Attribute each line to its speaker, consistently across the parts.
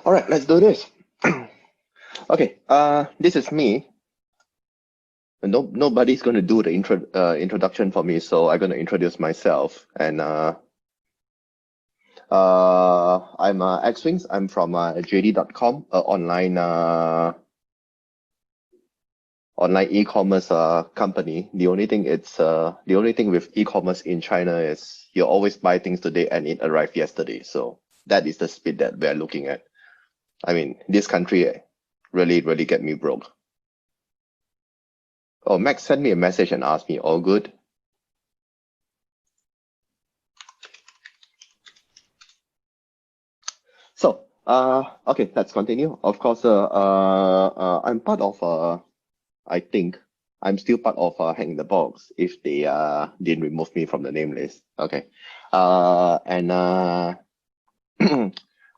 Speaker 1: All right, let's do this. Okay, this is me. Nobody's going to do the introduction for me, so I'm going to introduce myself. And I'm X-Wings. I'm from JD.com, online e-commerce company. The only thing with e-commerce in China is you always buy things today and it arrived yesterday. So that is the speed that we're looking at. I mean, this country really get me broke. Oh, Max sent me a message and asked me, all good? So, okay, let's continue. Of course, I'm part of, I think I'm still part of Hacking the Box if they didn't remove me from the name list. Okay,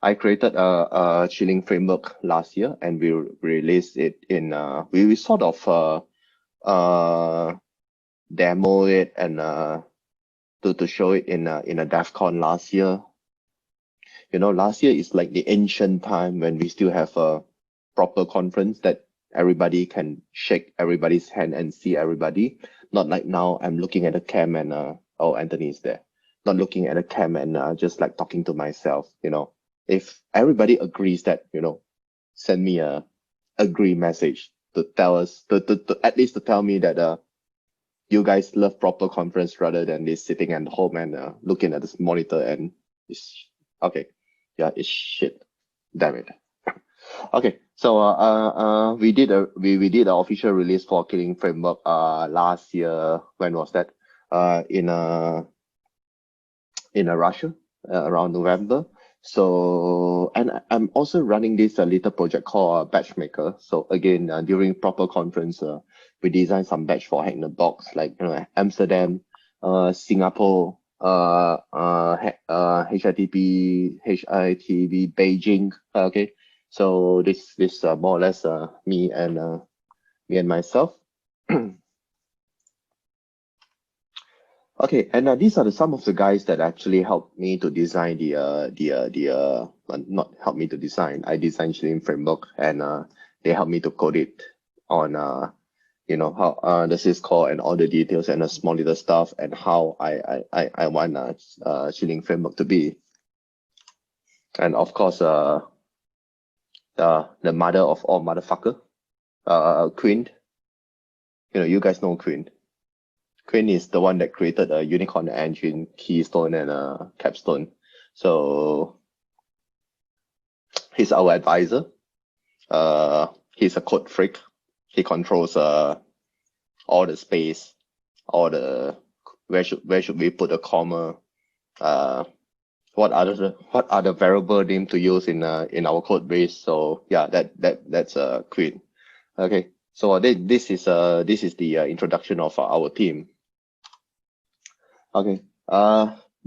Speaker 1: I created a Qiling framework last year, and we released it in we sort of demo it and to show it in a Defcon last year. You know, last year is like the ancient time when we still have a proper conference that everybody can shake everybody's hand and see everybody. Not like now I'm looking at a cam and oh, Anthony is there. Not looking at a cam and just like talking to myself, you know. If everybody agrees that, you know, send me a agree message to tell us, to at least to tell me that you guys love proper conference rather than this sitting at home and looking at this monitor and it's okay. Yeah, it's shit. Damn it. Okay, so we did an official release for Qiling Framework last year. When was that? In Russia around November. So, and I'm also running this little project called Batch Maker. So again, during proper conference, we designed some batch for Hack in the Box, like, you know, Amsterdam, Singapore, HITB Beijing. Okay, so this more or less me and myself. Okay, and these are some of the guys that actually helped me to design not help me to design. I designed Qiling Framework, and they helped me to code it on you know, how the syscall and all the details and the small little stuff and how I want Qiling Framework to be. And of course, the mother of all motherfucker, Quinn. You know, you guys know Quinn. Quinn is the one that created a Unicorn Engine, Keystone, and Capstone. So he's our advisor. He's a code freak. He controls all the space, all the where should we put a comma, what are the variable name to use in our code base. So yeah, that's Quinn. Okay, so this is the introduction of our team. Okay,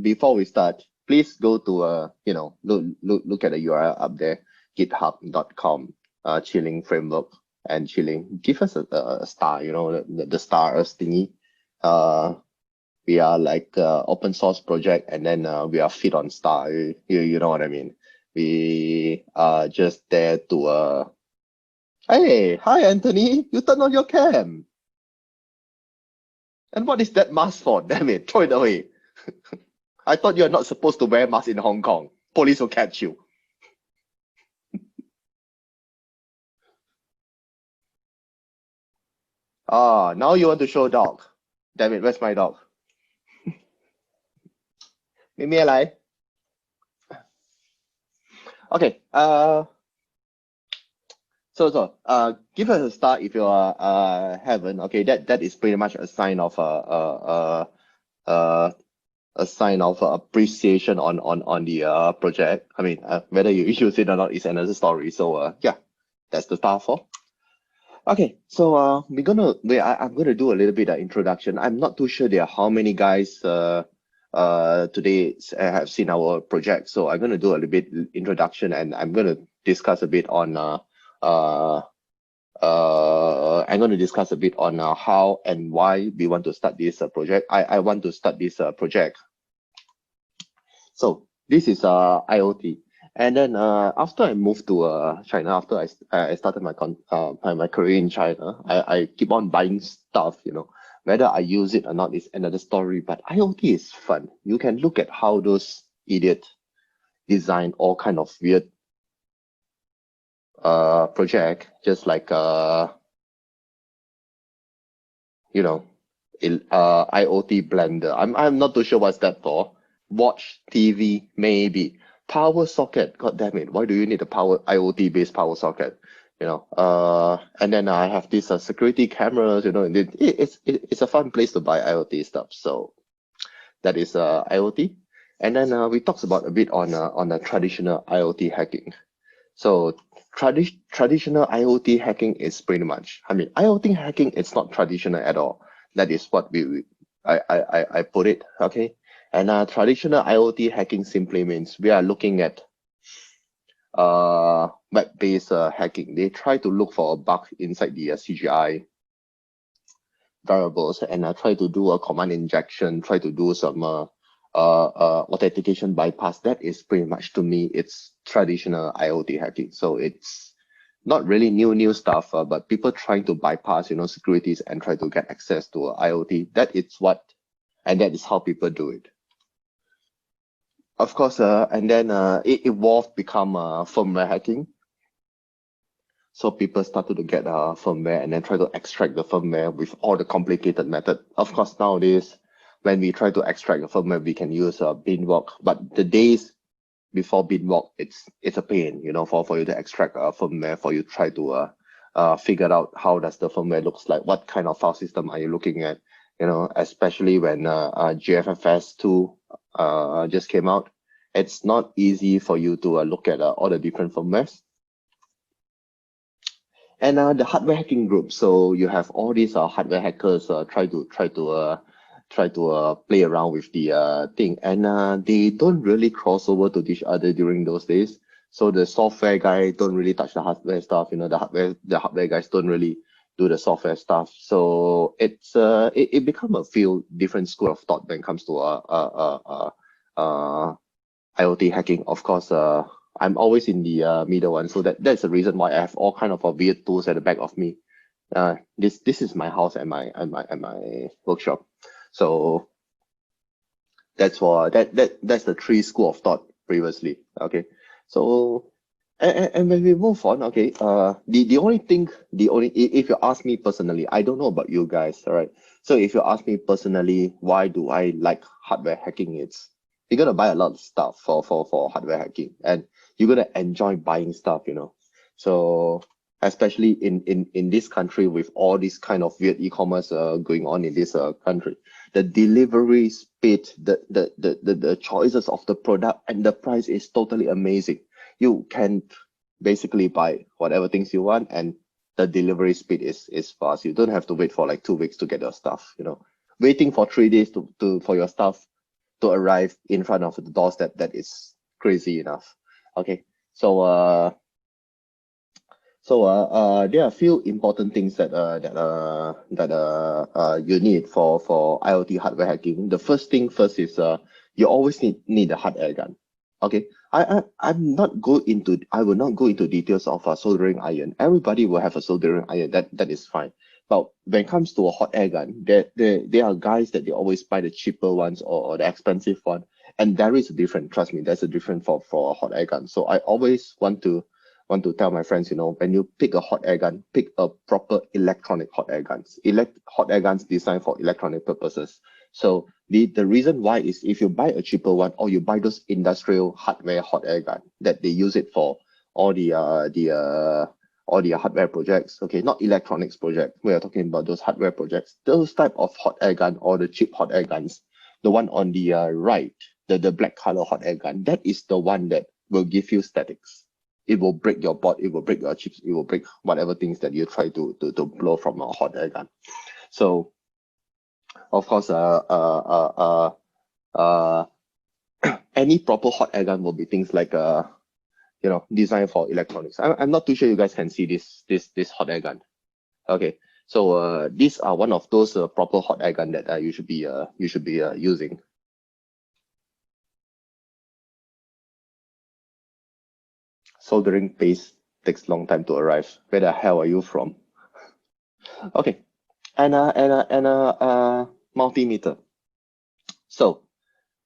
Speaker 1: before we start, please go to you know, look at the URL up there, github.com, Qiling Framework and Qiling. Give us a star, you know, the stars thingy. We are like open source project, and then we are fit on star. You know what I mean? We are just there to hey, hi Anthony, you turn on your cam. And what is that mask for? Damn it, throw it away. I thought you're not supposed to wear mask in Hong Kong. Police will catch you. Ah, now you want to show dog. Damn it, where's my dog? 没咩嚟? Okay, so give us a star if you haven't. Okay, that is pretty much a sign of a sign of appreciation on the project. I mean, whether you use it or not is another story. So yeah, that's the star for. Okay, so I'm gonna do a little bit of introduction. I'm not too sure there are how many guys today have seen our project, so I'm gonna do a little bit introduction, and I'm gonna discuss a bit on how and why we want to start this project. I want to start this project. So this is IoT, And then after I moved to China, after I started my career in China, I keep on buying stuff, you know. Whether I use it or not is another story, but IoT is fun. You can look at how those idiots design all kind of weird project, just like you know, IoT blender. I'm not too sure what's that for. Watch, TV, maybe. Power socket. God damn it! Why do you need a power IoT based power socket? You know. And then I have these security cameras. You know, and it's a fun place to buy IoT stuff. So that is IoT. And then we talked about a bit on the traditional IoT hacking. So traditional IoT hacking is pretty much, I mean, IoT hacking, it's not traditional at all. That is what I put it, okay? And traditional IoT hacking simply means we are looking at web-based hacking. They try to look for a bug inside the CGI variables and try to do a command injection, try to do some authentication bypass. That is pretty much, to me, it's traditional IoT hacking. So it's not really new stuff, but people trying to bypass, you know, securities and try to get access to IoT. That is what, and that is how people do it. Of course, and then it evolved, become firmware hacking. So people started to get firmware and then try to extract the firmware with all the complicated method. Of course, nowadays, when we try to extract the firmware, we can use binwalk. But the days before binwalk, it's a pain, you know, for you to extract firmware, for you to try to figure out how does the firmware looks like, what kind of file system are you looking at, you know, especially when GFFS 2 just came out. It's not easy for you to look at all the different firmwares. And the hardware hacking group, so you have all these hardware hackers try to play around with the thing, and they don't really cross over to each other during those days. So the software guy don't really touch the hardware stuff. You know, the hardware guys don't really do the software stuff. So it's it become a few different school of thought when it comes to IoT hacking. Of course, I'm always in the middle one, so that's the reason why I have all kind of weird tools at the back of me. This is my house and my workshop. So that's that's the three school of thought previously. Okay, so and when we move on, okay, the only thing, if you ask me personally, I don't know about you guys, all right. So if you ask me personally, why do I like hardware hacking? It's you're gonna buy a lot of stuff for hardware hacking, and you're gonna enjoy buying stuff, you know. So especially in this country with all this kind of weird e-commerce going on in this country, the delivery speed, the choices of the product and the price is totally amazing. You can basically buy whatever things you want, and the delivery speed is fast. You don't have to wait for like 2 weeks to get your stuff, you know. Waiting for 3 days for your stuff to arrive in front of the doorstep, that is crazy enough. Okay, so there are a few important things that you need for IoT hardware hacking. The first thing first is you always need a hot air gun. Okay, I will not go into details of soldering iron. Everybody will have a soldering iron. That is fine. But when it comes to a hot air gun, there are guys that they always buy the cheaper ones or the expensive one, and there is a difference. Trust me, there's a difference for a hot air gun. So I always want to tell my friends, you know, when you pick a hot air gun, pick a proper electronic hot air guns. Hot air guns designed for electronic purposes. So the reason why is if you buy a cheaper one, or you buy those industrial hardware hot air gun that they use it for all the hardware projects. Okay, not electronics project. We are talking about those hardware projects. Those type of hot air gun or the cheap hot air guns, the one on the right, the black color hot air gun, that is the one that will give you statics. It will break your board, it will break your chips, it will break whatever things that you try to blow from a hot air gun. So, of course, any proper hot air gun will be things like you know, designed for electronics. I'm not too sure you guys can see this hot air gun. Okay, so these are one of those proper hot air gun that you should be using. soldering paste takes long time to arrive. Where the hell are you from? Okay, and multimeter. So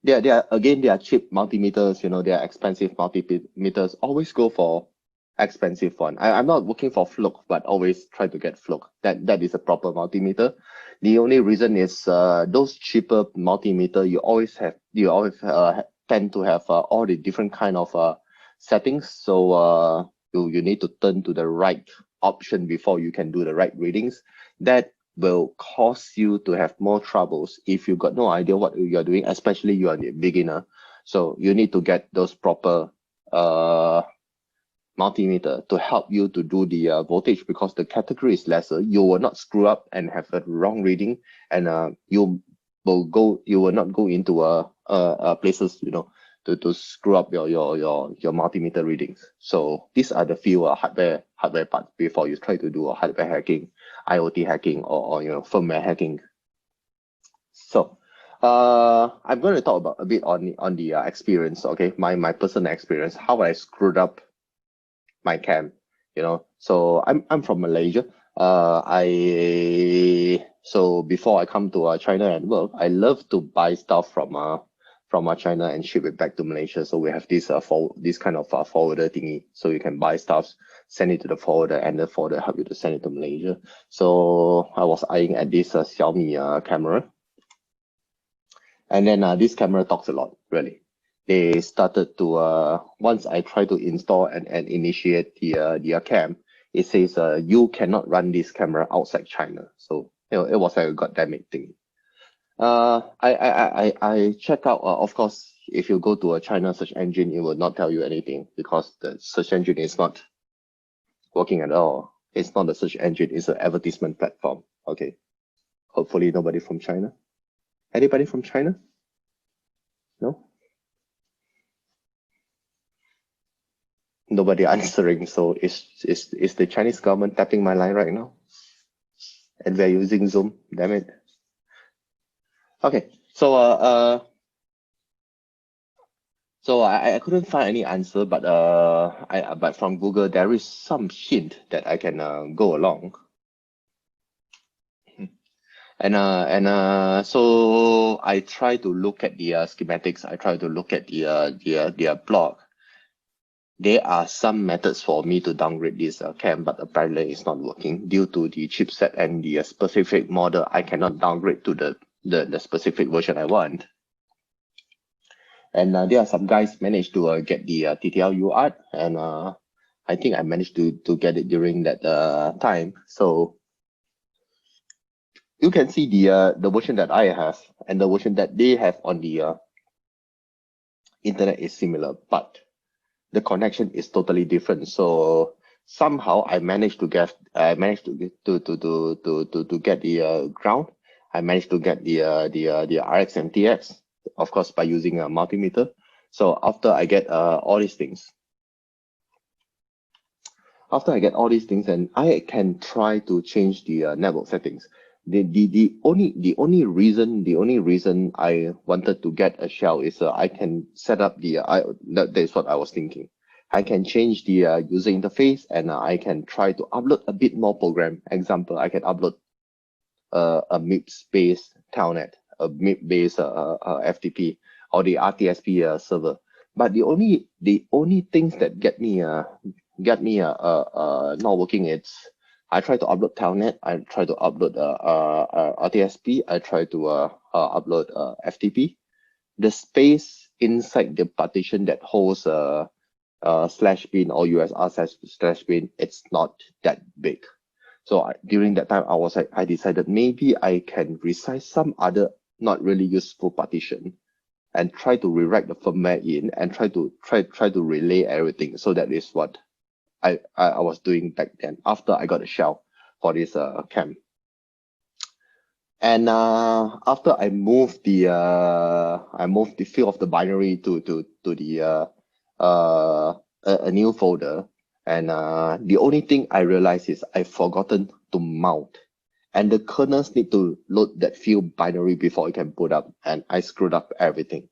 Speaker 1: they are cheap multimeters. You know, they are expensive multimeters. Always go for expensive one. I'm not looking for fluke, but always try to get fluke. That is a proper multimeter. The only reason is those cheaper multimeter, you always tend to have all the different kind of settings. So you need to turn to the right option before you can do the right readings. That will cause you to have more troubles if you got no idea what you're doing, especially you are a beginner. So you need to get those proper multimeter to help you to do the voltage, because the category is lesser. You will not screw up and have a wrong reading, and you will not go into places, you know, to screw up your multimeter readings. So these are the few hardware parts before you try to do a hardware hacking, IoT hacking, or you know, firmware hacking. So I'm going to talk about a bit on the experience. Okay, my personal experience, how I screwed up my cam, you know. So I'm from Malaysia. So before I come to China and work, I love to buy stuff from China and ship it back to Malaysia. So we have this this kind of forwarder thingy. So you can buy stuff, send it to the forwarder, and the forwarder help you to send it to Malaysia. So I was eyeing at this Xiaomi camera, and then this camera talks a lot, really. They started to once I try to install and initiate the cam, it says you cannot run this camera outside China. So you know, it was like a goddamn thing. I check out, of course, if you go to a China search engine, it will not tell you anything because the search engine is not working at all. It's not a search engine, it's an advertisement platform. Okay. Hopefully nobody from China. Anybody from China? No? Nobody answering. So is the Chinese government tapping my line right now? And we're using Zoom, damn it. Okay, so so I couldn't find any answer, but but from Google there is some hint that I can go along. And so I try to look at the schematics. I try to look at the blog. There are some methods for me to downgrade this cam, but apparently it's not working due to the chipset and the specific model. I cannot downgrade to the specific version I want. And there are some guys managed to get the TTL UART, and I think I managed to get it during that time. So you can see the version that I have and the version that they have on the internet is similar, but the connection is totally different. So somehow I managed to get get the ground. I managed to get the RX and TX, of course, by using a multimeter. So after I get all these things, and I can try to change the network settings. The only reason I wanted to get a shell is I can set up that is what I was thinking. I can change the user interface, and I can try to upload a bit more program. Example, I can upload a MIPS-based telnet, a MIP-based FTP, or the RTSP server. But the only things that get me not working, it's I try to upload telnet, I try to upload RTSP, I try to upload FTP. The space inside the partition that holds /bin or USR /bin, it's not that big. So during that time, I decided maybe I can resize some other not really useful partition and try to rewrite the firmware in and try to relay everything. So that is what I was doing back then after I got a shell for this cam. And after I moved the field of the binary to a new folder, and the only thing I realized is I've forgotten to mount, and the kernels need to load that field binary before it can put up, and I screwed up everything.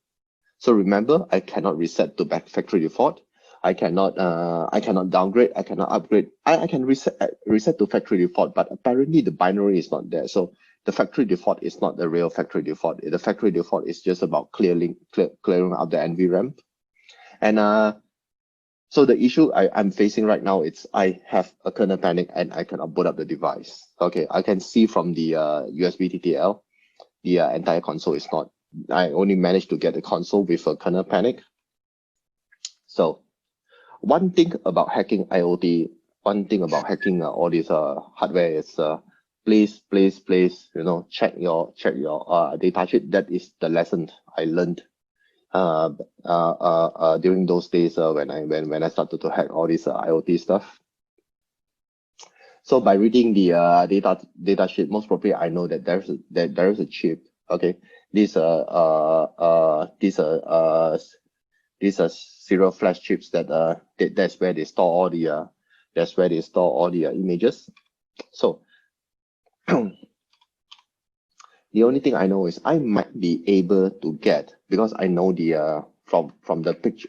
Speaker 1: So remember, I cannot reset to back factory default. I cannot downgrade, I cannot upgrade. I can reset to factory default, but apparently the binary is not there. So the factory default is not the real factory default. The factory default is just about clearing out the NVRAM. And so the issue I'm facing right now is I have a kernel panic and I cannot boot up the device. Okay, I can see from the USB TTL, the entire console is not. I only managed to get the console with a kernel panic. So one thing about hacking IoT, one thing about hacking all this hardware is please, check your data sheet. That is the lesson I learned during those days when I started to hack all this IoT stuff. So by reading the data sheet, most probably I know that there is a chip. Okay, these are serial flash chips that's where they store all the images. So the only thing I know is I might be able to get, because I know the from the picture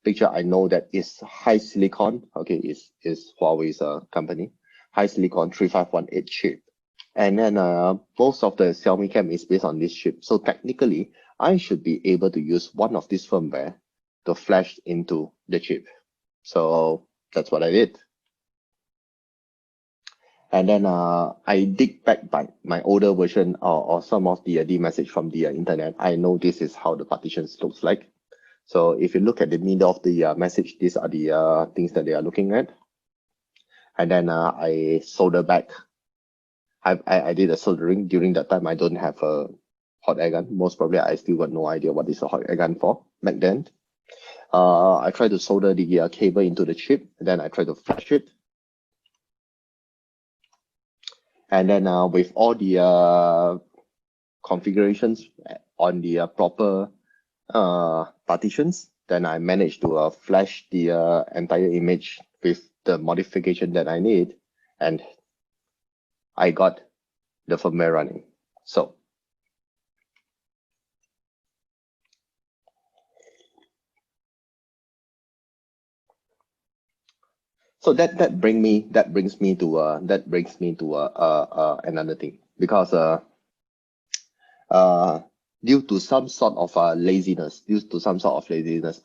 Speaker 1: picture, I know that it's HiSilicon. Okay, is Huawei's company, HiSilicon 3518 chip. And then most of the Xiaomi cam is based on this chip. So technically, I should be able to use one of this firmware to flash into the chip. So that's what I did. And then I dig back by my older version or some of the message from the internet. I know this is how the partitions looks like. So if you look at the middle of the message, these are the things that they are looking at. And then I solder back. I did a soldering. During that time, I don't have a hot air gun. Most probably, I still got no idea what is a hot air gun for back then. I tried to solder the cable into the chip. And then I tried to flash it. And then with all the configurations on the proper partitions, then I managed to flash the entire image with the modification that I need, and I got the firmware running. So that brings me to another thing, because due to some sort of laziness,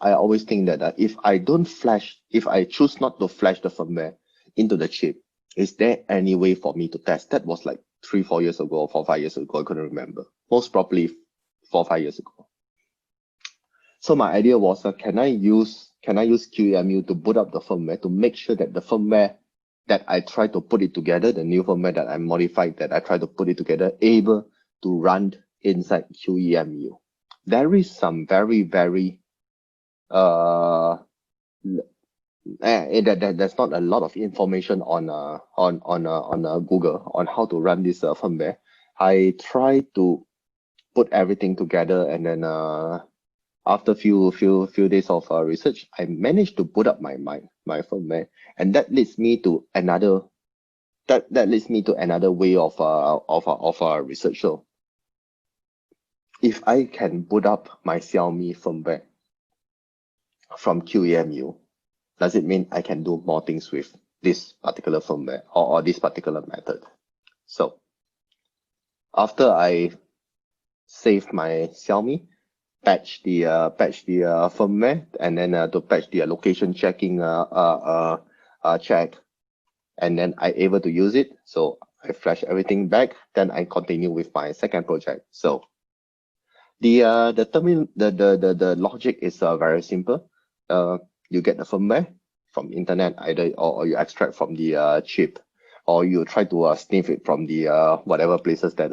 Speaker 1: I always think that if I choose not to flash the firmware into the chip, is there any way for me to test? That was like 3-4 years ago, 4-5 years ago. I couldn't remember. Most probably 4-5 years ago. So my idea was, can I use QEMU to boot up the firmware to make sure that the firmware that I try to put it together, the new firmware that I modified, that I try to put it together, able to run inside QEMU. There is some very there's not a lot of information on Google on how to run this firmware. I try to put everything together, and then after few days of research, I managed to put up my firmware, and that leads me to another way of research. So if I can boot up my Xiaomi firmware from QEMU, does it mean I can do more things with this particular firmware or this particular method? So after I save my Xiaomi, patch the firmware, and then to patch the location checking check, and then I able to use it. So I flash everything back. Then I continue with my second project. So the logic is very simple. You get the firmware from internet either, or you extract from the chip, or you try to sniff it from the whatever places that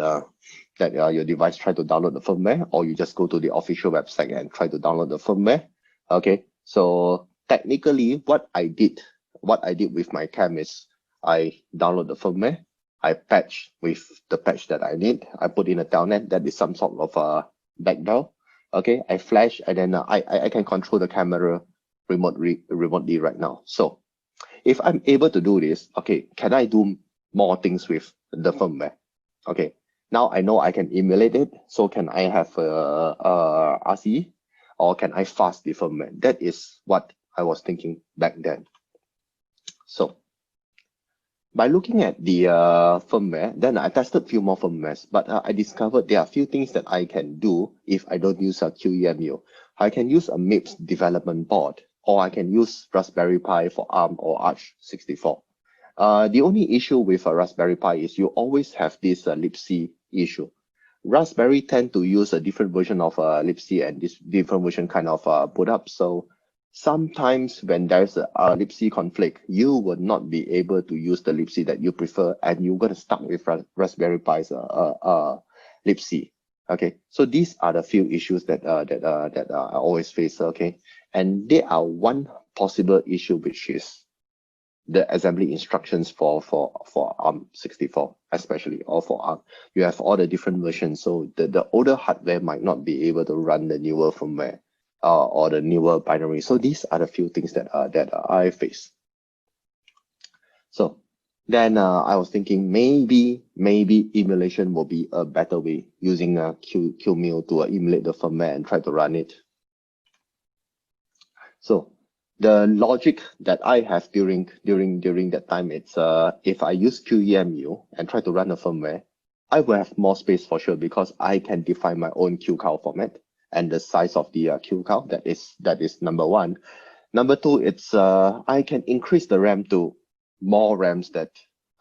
Speaker 1: your device try to download the firmware, or you just go to the official website and try to download the firmware. Okay, so technically what I did with my cam is I download the firmware, I patch with the patch that I need, I put in a telnet that is some sort of backdoor. Okay, I flash, and then I can control the camera remotely right now. So if I'm able to do this, okay, can I do more things with the firmware? Okay, now I know I can emulate it. So can I have RCE? or can I fuzz the firmware? That is what I was thinking back then. So by looking at the firmware, then I tested a few more firmwares, but I discovered there are a few things that I can do if I don't use a QEMU. I can use a MIPS development board, or I can use Raspberry Pi for ARM or Arch64. The only issue with a Raspberry Pi is you always have this libc issue. Raspberry tend to use a different version of libc and this different version kind of boot up. So sometimes when there's a libc conflict, you will not be able to use the libc that you prefer, and you're going to stuck with Raspberry Pi's libc. Okay, so these are the few issues that I always face. Okay, and there are one possible issue, which is the assembly instructions for ARM64, especially, or for ARM. You have all the different versions, so the older hardware might not be able to run the newer firmware or the newer binary. So these are the few things that I face. So then I was thinking maybe emulation will be a better way, using QEMU to emulate the firmware and try to run it. So the logic that I have during that time, it's if I use QEMU and try to run the firmware, I will have more space for sure, because I can define my own QCOW format and the size of the QCOW. That is number one. Number two, it's I can increase the RAM to more RAMs that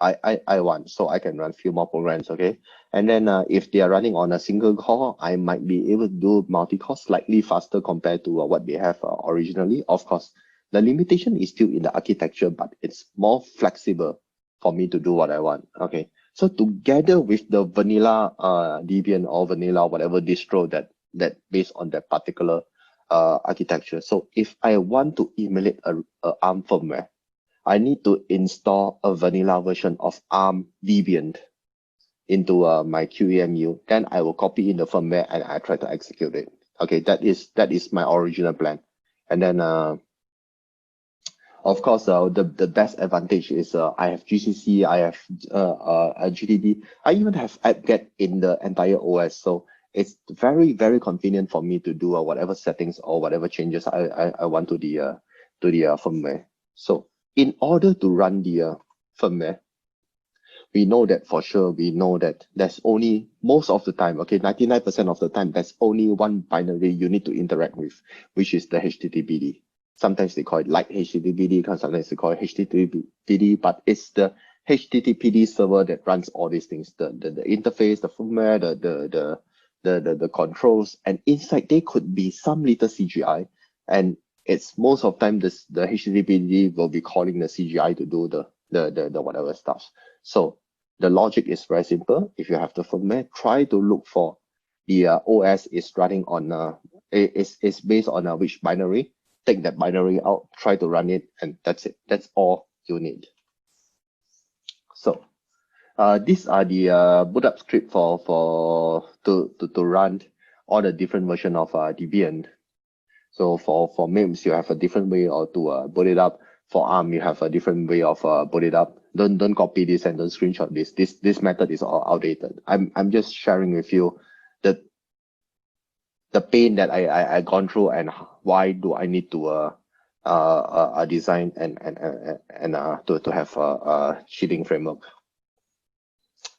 Speaker 1: I want, so I can run few more programs. Okay, and then if they are running on a single core, I might be able to do multi-core slightly faster compared to what they have originally. Of course, the limitation is still in the architecture, but it's more flexible for me to do what I want. Okay, so together with the vanilla Debian or vanilla whatever distro that based on that particular architecture. So if I want to emulate a ARM firmware, I need to install a vanilla version of ARM Debian into my QEMU. Then I will copy in the firmware and I try to execute it. Okay, that is my original plan. And then of course, the best advantage is I have GCC, I have GTD, I even have apt-get in the entire OS. So it's very, very convenient for me to do whatever settings or whatever changes I want to the firmware. So in order to run the firmware, we know that for sure, we know that there's only, most of the time, okay, 99% of the time, there's only one binary you need to interact with, which is the HTTPD. Sometimes they call it light HTTPD, sometimes they call it HTTPD, but it's the HTTPD server that runs all these things, the interface, the firmware, the controls, and inside they could be some little CGI, and it's most of the time the HTTPD will be calling the CGI to do the whatever stuff. So the logic is very simple. If you have the firmware, try to look for the OS is running on is based on which binary. Take that binary out, try to run it, and that's it. That's all you need. So these are the boot up script to run all the different version of Debian. So for MIPS, you have a different way to boot it up. For ARM, you have a different way of boot it up. Don't copy this and don't screenshot this. This method is all outdated. I'm just sharing with you the pain that I gone through and why do I need to design and to have a Qiling framework.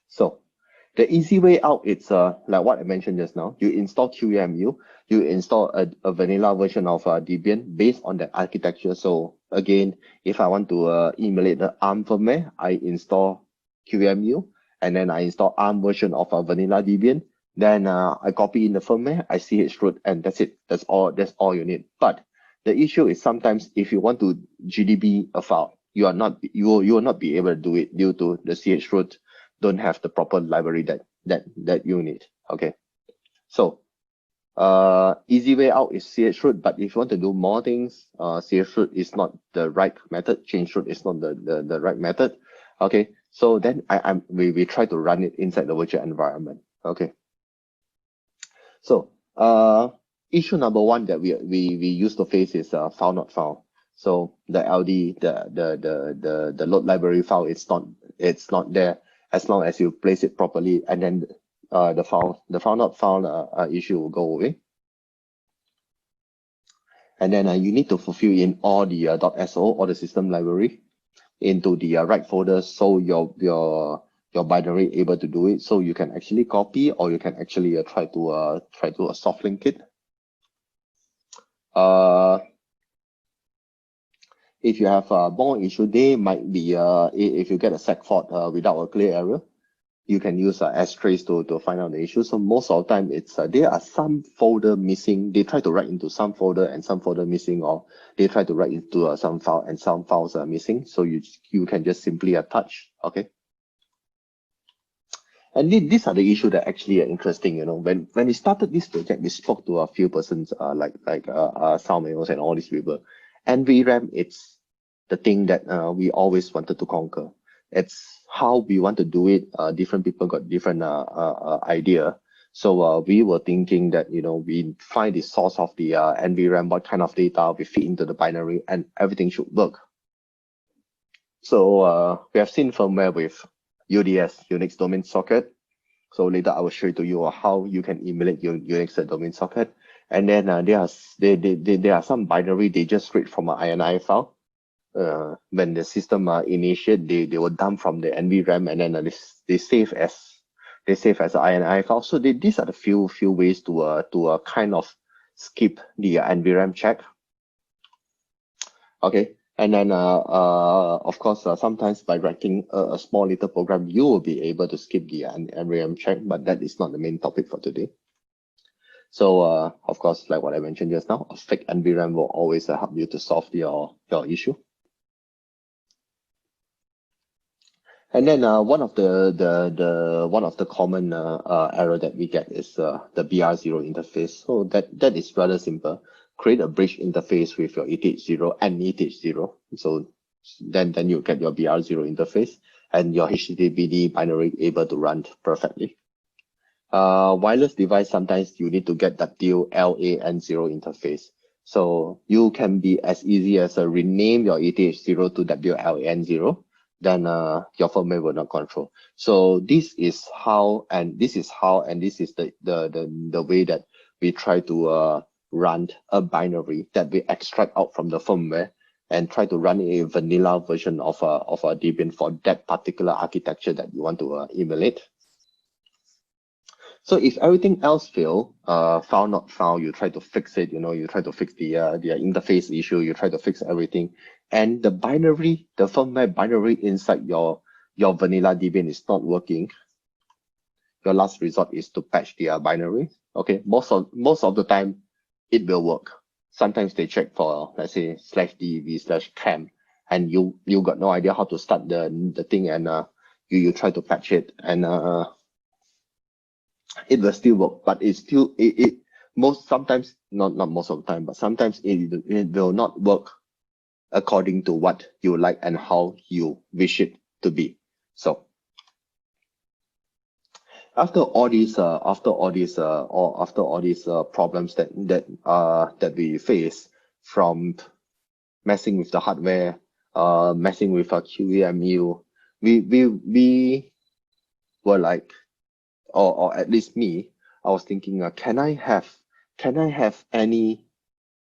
Speaker 1: So the easy way out, it's like what I mentioned just now. You install QEMU, you install a vanilla version of Debian based on that architecture. So again, if I want to emulate the ARM firmware, I install QEMU, and then I install ARM version of a vanilla Debian. Then I copy in the firmware, I chroot, and that's it. That's all you need. But the issue is sometimes if you want to GDB a file, you will not be able to do it due to the chroot don't have the proper library that you need. Okay, so easy way out is chroot, but if you want to do more things, chroot is not the right method. Chroot is not the right method. Okay, so then we try to run it inside the virtual environment. Okay. So issue number one that we used to face is file not found. So the LD, the load library file, it's not there as long as you place it properly, and then the file not found issue will go away. And then you need to fulfill in all the .so or the system library into the right folder, so your binary able to do it. So you can actually copy, or you can actually try to soft link it. If you have a more issue, they might be if you get a sec fault without a clear error, you can use strace to find out the issue. So most of the time, it's there are some folder missing. They try to write into some folder and some folder missing, or they try to write into some file and some files are missing. So you can just simply attach. Okay. And these are the issues that actually are interesting. You know, when we started this project, we spoke to a few persons like Salmeos and all these people. NVRAM, it's the thing that we always wanted to conquer. It's how we want to do it. Different people got different idea. So we were thinking that, you know, we find the source of the NVRAM, what kind of data we feed into the binary, and everything should work. So we have seen firmware with UDS, Unix Domain Socket. So later I will show it to you how you can emulate your Unix domain socket. And then there are some binary they just read from an INI file. When the system initiate, they will dump from the NVRAM, and then they save as an INI file. So these are the few ways to kind of skip the NVRAM check. Okay. And then, of course, sometimes by writing a small little program, you will be able to skip the NVRAM check, but that is not the main topic for today. So, of course, like what I mentioned just now, a fake NVRAM will always help you to solve your issue. And then one of the common error that we get is the BR0 interface. So that is rather simple. Create a bridge interface with your ETH0 and ETH0. So then you get your BR0 interface and your HTTPD binary able to run perfectly. Wireless device, sometimes you need to get that WLAN0 interface. So you can be as easy as rename your ETH0 to WLAN0. Then your firmware will not control. So this is how, and this is the way that we try to run a binary that we extract out from the firmware and try to run a vanilla version of a Debian for that particular architecture that you want to emulate. So if everything else fail, file not found, you try to fix it. You know, you try to fix the interface issue. You try to fix everything, and the binary, the firmware binary inside your vanilla Debian is not working. Your last resort is to patch the binary. Okay, most of the time it will work. Sometimes they check for, let's say, /dev/cam, and you got no idea how to start the thing, and you try to patch it, and it will still work, but it's still sometimes not most of the time, but sometimes it will not work according to what you like and how you wish it to be. So after all these problems that we face, from messing with the hardware, messing with our QEMU, we were like, or at least me, I was thinking, can I have any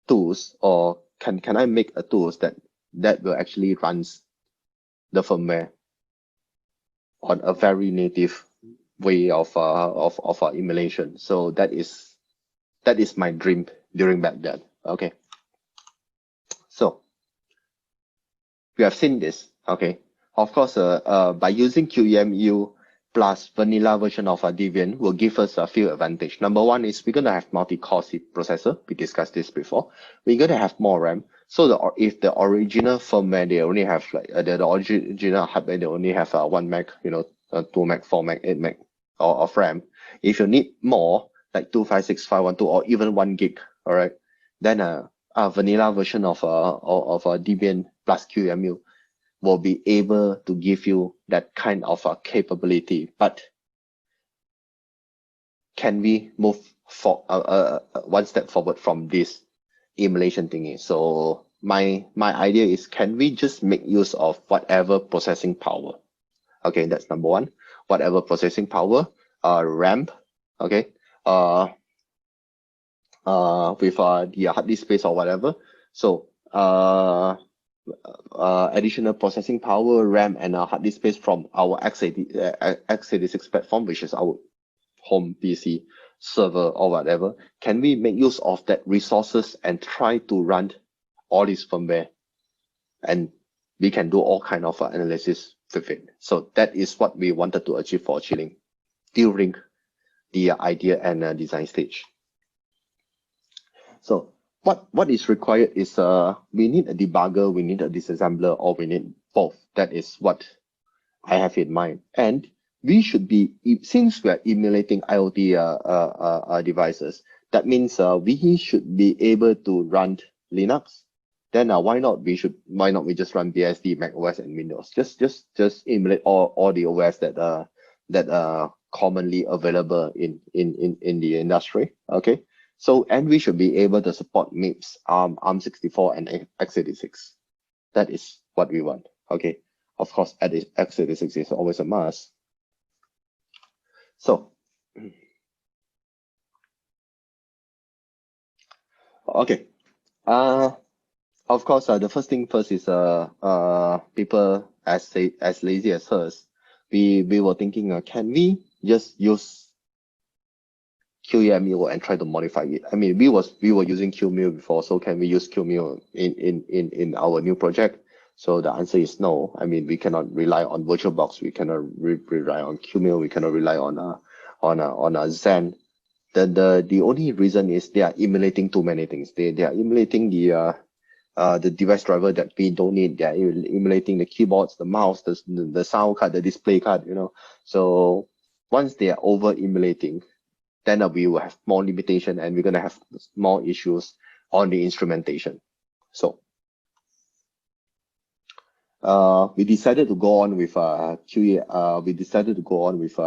Speaker 1: tools, or can I make a tools that will actually runs the firmware on a very native way of emulation. So that is my dream during back then. Okay. So we have seen this. Okay. Of course, by using QEMU plus vanilla version of Debian will give us a few advantages. Number one is we're going to have multi-core processor. We discussed this before. We're going to have more RAM. So if the original firmware, they only have like the original hardware, they only have 1 meg, 2 meg, 4 meg, 8 meg of RAM. If you need more, like 256, 512, or even 1 gig, all right, then a vanilla version of Debian plus QEMU will be able to give you that kind of capability. But can we move for one step forward from this emulation thingy? So my idea is, can we just make use of whatever processing power? Okay, that's number one. Whatever processing power, RAM, okay, the hard disk space or whatever. So additional processing power, RAM, and hard disk space from our x86 platform, which is our home PC server or whatever. Can we make use of that resources and try to run all this firmware? And we can do all kind of analysis with it. So that is what we wanted to achieve for Qiling during the idea and design stage. So what is required is we need a debugger, we need a disassembler, or we need both. That is what I have in mind. And we should be, since we are emulating IoT devices, that means we should be able to run Linux. Then why not we just run BSD, Mac OS, and Windows? Just emulate all the OS that are commonly available in the industry. Okay. So, and we should be able to support MIPS, ARM64, and x86. That is what we want. Okay. Of course, x86 is always a must. So, okay. Of course, the first thing first is people as lazy as us. We were thinking, can we just use QEMU and try to modify it? I mean, we were using QEMU before, so can we use QEMU in our new project? So the answer is no. I mean, we cannot rely on VirtualBox. We cannot rely on QEMU. We cannot rely on Xen. The only reason is they are emulating too many things. They are emulating the device driver that we don't need. They are emulating the keyboards, the mouse, the sound card, the display card. You know. So once they are over emulating, then we will have more limitation and we're going to have more issues on the instrumentation. So we decided to go on with we decided to go on with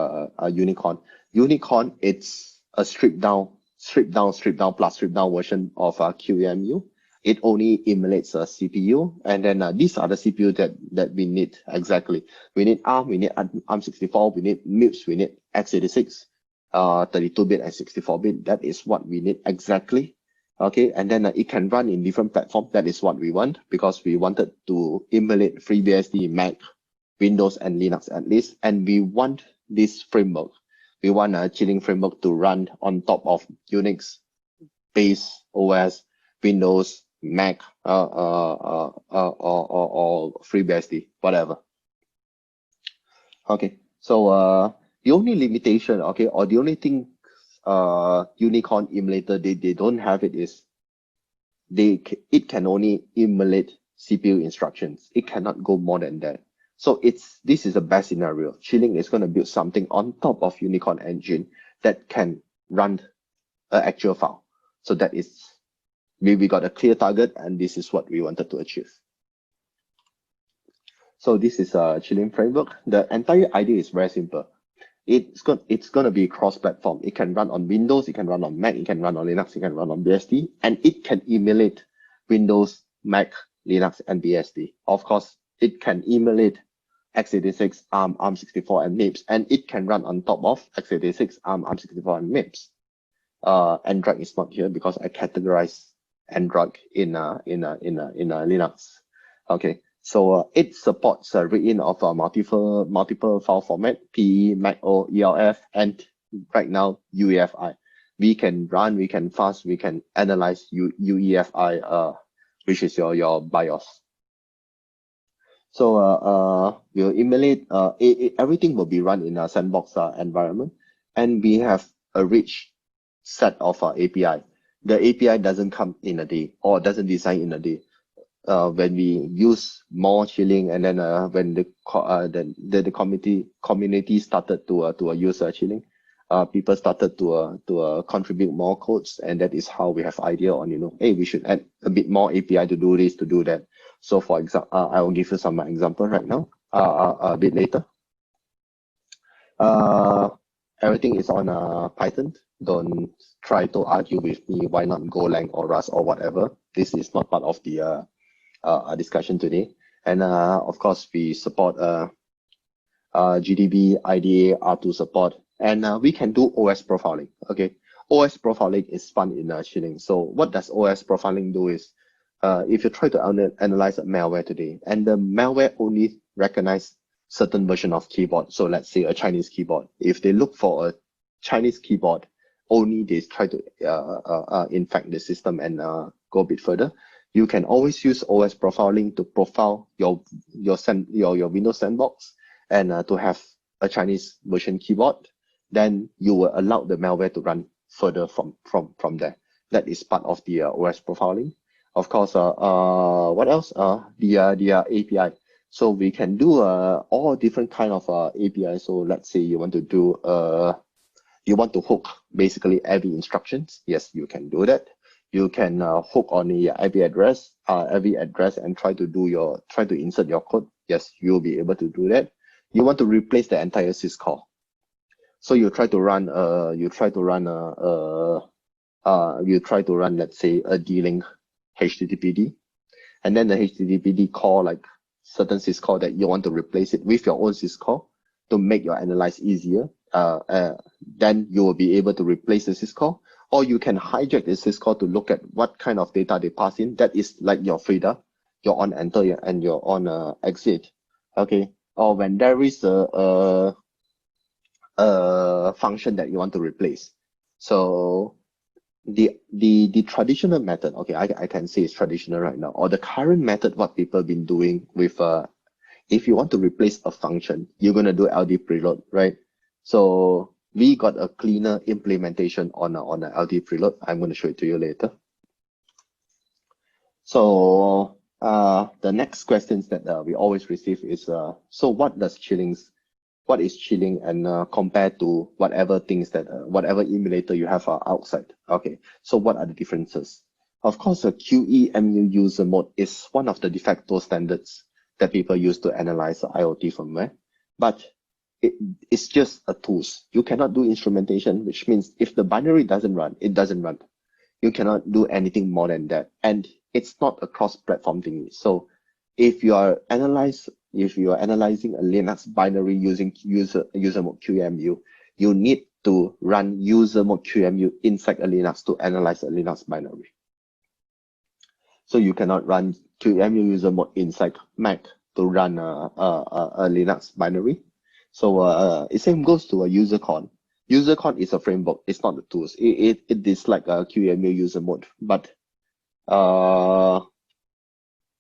Speaker 1: Unicorn. Unicorn, it's a stripped down version of QEMU. It only emulates a CPU, and then these are the CPU that we need exactly. We need ARM, we need ARM64, we need MIPS, we need x86. 32-bit and 64-bit. That is what we need exactly. Okay, and then it can run in different platforms. That is what we want, because we wanted to emulate FreeBSD, Mac, Windows, and Linux at least. And we want this framework. We want a Qiling framework to run on top of Unix, base OS, Windows, Mac, or FreeBSD, whatever. Okay, so the only limitation, okay, or the only thing Unicorn emulator they don't have it is it can only emulate CPU instructions. It cannot go more than that. So this is the best scenario. Qiling is going to build something on top of Unicorn engine that can run an actual file. So that is, we got a clear target, and this is what we wanted to achieve. So this is a Qiling framework. The entire idea is very simple. It's going to be cross-platform. It can run on Windows, it can run on Mac, it can run on Linux, it can run on BSD, and it can emulate Windows, Mac, Linux, and BSD. Of course, it can emulate x86, ARM, ARM64, and MIPS, and it can run on top of x86, ARM, ARM64, and MIPS. Android is not here because I categorize Android in Linux. Okay. So it supports read-in of multiple file format, PE, MacO, ELF, and right now UEFI. We can run, we can fast, we can analyze UEFI, which is your BIOS. So we'll emulate everything will be run in a sandbox environment, and we have a rich set of API. The API doesn't come in a day, or doesn't design in a day. When we use more Qiling, and then when the community started to use Qiling, people started to contribute more codes, and that is how we have idea on, hey, we should add a bit more API to do this, to do that. So for example, I will give you some example right now, a bit later. Everything is on Python. Don't try to argue with me why not Golang or Rust or whatever. This is not part of the discussion today. And of course, we support GDB, IDA, R2 support, and we can do OS profiling. Okay, OS profiling is fun in Qiling. So what does OS profiling do is, if you try to analyze a malware today, and the malware only recognize certain version of keyboard. So let's say a Chinese keyboard. If they look for a Chinese keyboard, only they try to infect the system and go a bit further. You can always use OS profiling to profile your Windows sandbox and to have a Chinese version keyboard. Then you will allow the malware to run further from there. That is part of the OS profiling. Of course, what else? The API. So we can do all different kind of API. So let's say you want to do you want to hook basically every instructions. Yes, you can do that. You can hook on the every address and try to insert your code. Yes, you'll be able to do that. You want to replace the entire syscall. So you try to run let's say a D-Link HTTPD, and then the HTTPD call like certain syscall that you want to replace it with your own syscall to make your analyze easier. Then you will be able to replace the syscall, or you can hijack the syscall to look at what kind of data they pass in. That is like your FIDA, your on enter and your on exit. Okay, or when there is a function that you want to replace. So the traditional method, okay, I can say it's traditional right now, or the current method, what people have been doing with if you want to replace a function, you're going to do LD preload, right? So we got a cleaner implementation on a LD preload. I'm going to show it to you later. So the next questions that we always receive is, so what is Qiling and compared to whatever things that, whatever emulator you have outside? Okay, so what are the differences? Of course, the QEMU user mode is one of the de facto standards that people use to analyze IoT firmware, but it's just a tool. You cannot do instrumentation, which means if the binary doesn't run, it doesn't run. You cannot do anything more than that. And it's not a cross-platform thing. So if you are analyzing a Linux binary using user mode QEMU, you need to run user mode QEMU inside a Linux to analyze a Linux binary. So you cannot run QEMU user mode inside Mac to run a Linux binary. So the same goes to a user-con. User-con is a framework. It's not the tools. It is like a QEMU user mode, but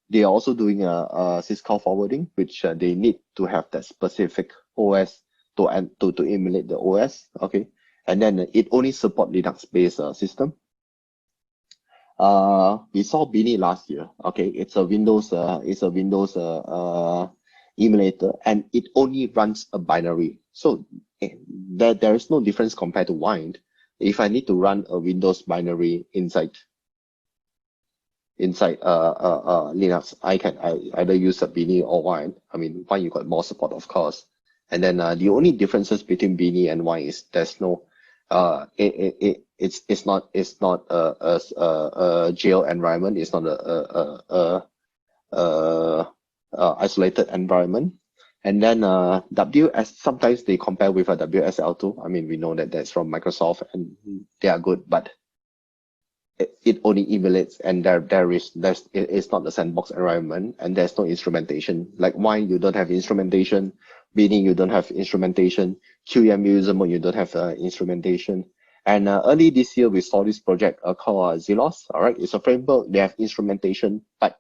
Speaker 1: they are also doing a syscall forwarding, which they need to have that specific OS to emulate the OS. Okay, and then it only support Linux-based system. We saw Beanie last year. Okay, it's a Windows emulator, and it only runs a binary. So there is no difference compared to Wind. If I need to run a Windows binary inside Linux, I can either use a Beanie or Wine. I mean, Wine you got more support, of course. And then the only differences between Beanie and Wine is there's no it's not a jail environment. It's not a isolated environment. And then WS, sometimes they compare with a WSL2. I mean, we know that that's from Microsoft and they are good, but it only emulates, and it's not the sandbox environment, and there's no instrumentation. Like Wine, you don't have instrumentation. Beanie, you don't have instrumentation. QEMU user mode, you don't have instrumentation. And early this year, we saw this project called Zelos. All right, it's a framework. They have instrumentation, but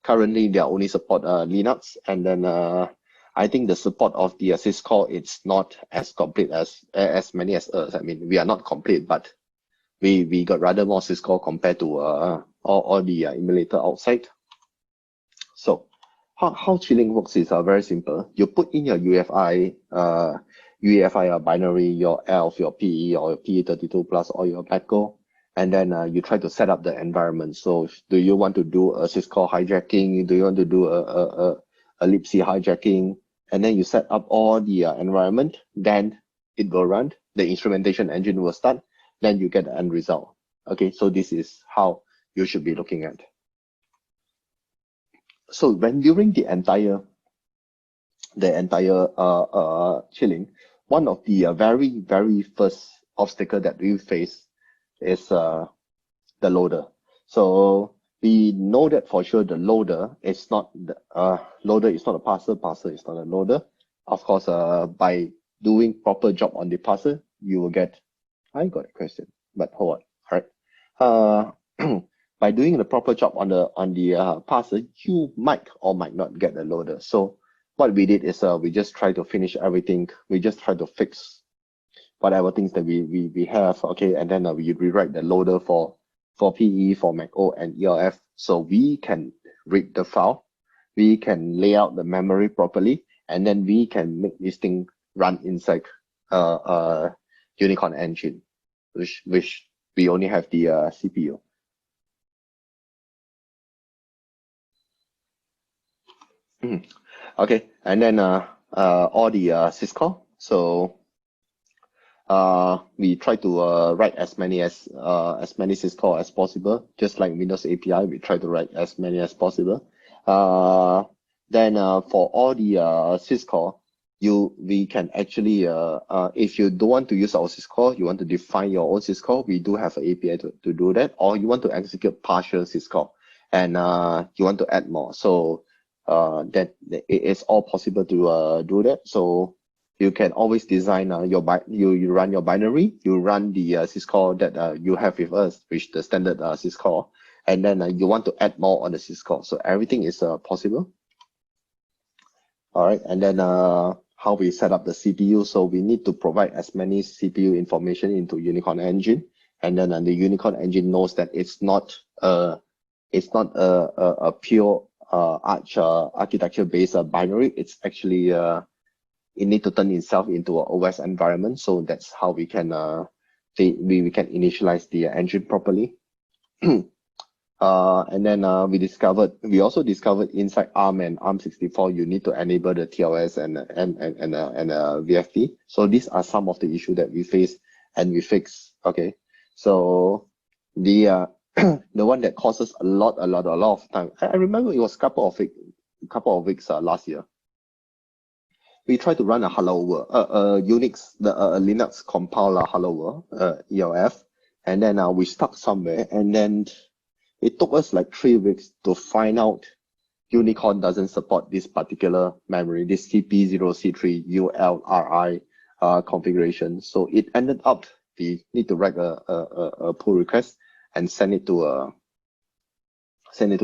Speaker 1: currently they only support Linux. And then I think the support of the syscall, it's not as complete as many as us. I mean, we are not complete, but we got rather more syscall compared to all the emulator outside. So how Qiling works is very simple. You put in your UEFI binary, your ELF, your PE, or your PE32 plus, or your PETCO, and then you try to set up the environment. So do you want to do a syscall hijacking? Do you want to do a libc hijacking? And then you set up all the environment, then it will run. The instrumentation engine will start. Then you get the end result. Okay, so this is how you should be looking at. So when during the entire Qiling, one of the very first obstacle that we face is the loader. So we know that for sure the loader is not the loader is not a parser, parser is not a loader. Of course, by doing proper job on the parser, you will get. I got a question, but hold on. All right. By doing the proper job on the parser, you might or might not get the loader. So what we did is we just try to finish everything. We just try to fix whatever things that we have. Okay, and then we rewrite the loader for PE, for Mac-O and ELF, so we can read the file, we can lay out the memory properly, and then we can make this thing run inside Unicorn engine, which we only have the CPU. Okay, and then all the syscall. So we try to write as many syscall as possible. Just like Windows API, we try to write as many as possible. Then for all the syscall, we can actually if you don't want to use our syscall, you want to define your own syscall, we do have an API to do that. Or you want to execute partial syscall and you want to add more. So that it is all possible to do that. So you can always design you run your binary, you run the syscall that you have with us, which the standard syscall, and then you want to add more on the syscall. So everything is possible. All right, and then how we set up the CPU. So we need to provide as many CPU information into Unicorn engine, and then the Unicorn engine knows that it's not a pure Arch architecture based binary. It's actually it need to turn itself into an OS environment. So that's how we can we can initialize the engine properly. And then we also discovered inside ARM and ARM64 you need to enable the TLS and VFD. So these are some of the issues that we face and we fix. Okay, so the the one that causes a lot of time. I remember it was a couple of weeks last year. We tried to run a hello world, Unix, the Linux compile hello world, ELF, and then we stuck somewhere, and then it took us like 3 weeks to find out Unicorn doesn't support this particular memory, this CP0C3 ULRI configuration. So it ended up we need to write a pull request and send it to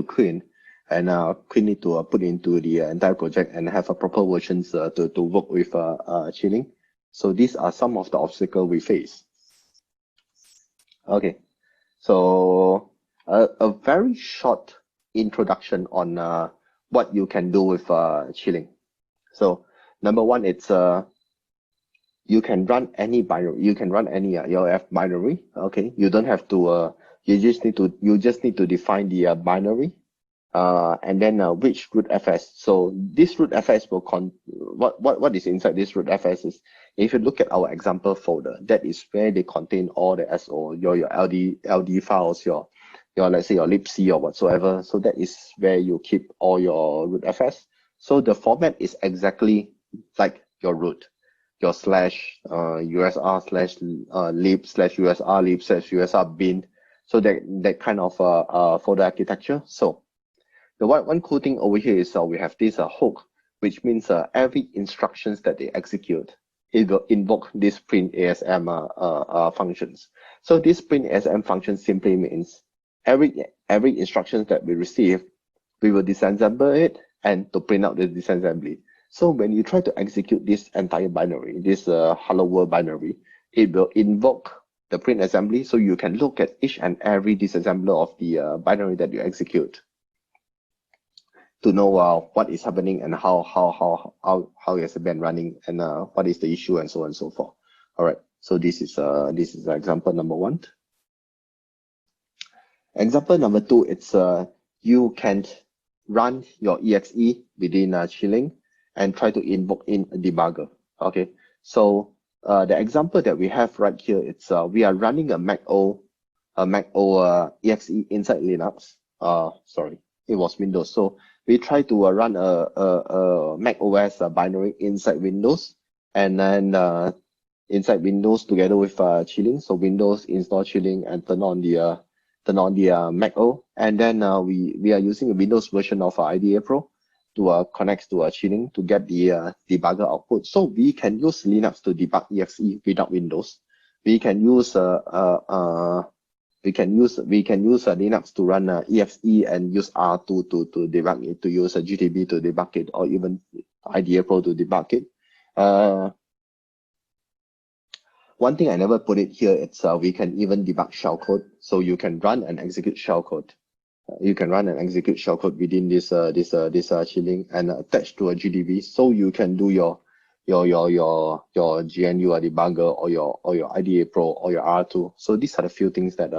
Speaker 1: Queen. And Queen need to put into the entire project and have a proper versions to work with Qiling. So these are some of the obstacles we face. Okay, so a very short introduction on what you can do with Qiling. So number one, it's you can run any binary. You can run any ELF binary. Okay, you don't have to. You just need to define the binary. And then which rootfs. So this rootfs will what is inside this rootfs is, if you look at our example folder, that is where they contain all the SO, your LD files, your let's say your libc or whatsoever. So that is where you keep all your rootfs. So the format is exactly like your root, your /usr /lib/usr lib/usr bin. So that kind of folder architecture. So the one cool thing over here is we have this hook, which means every instructions that they execute, it will invoke this print ASM functions. So this print ASM function simply means every instruction that we receive, we will disassemble it and to print out the disassembly. So when you try to execute this entire binary, this hello world binary, it will invoke the print assembly. So you can look at each and every disassembler of the binary that you execute to know what is happening and how it has been running and what is the issue and so on and so forth. All right. So this is example number one. Example number two, it's you can run your exe within Qiling and try to invoke in a debugger. Okay. So the example that we have right here, it's we are running a Mac-O exe inside Linux. Sorry, it was Windows. So we try to run a Mac OS binary inside Windows, and then inside Windows together with Qiling. So Windows install Qiling and turn on the Mac O, and then we are using a Windows version of IDEA Pro to connect to Qiling to get the debugger output. So we can use Linux to debug exe without Windows. We can use Linux to run exe and use R2 to debug it, to use GTB to debug it, or even IDEA Pro to debug it. One thing I never put it here, it's we can even debug shellcode. So you can run and execute shellcode. You can run and execute shellcode within this Qiling and attach to a GDB, so you can do your GNU debugger or your IDEA Pro or your R2. So these are the few things that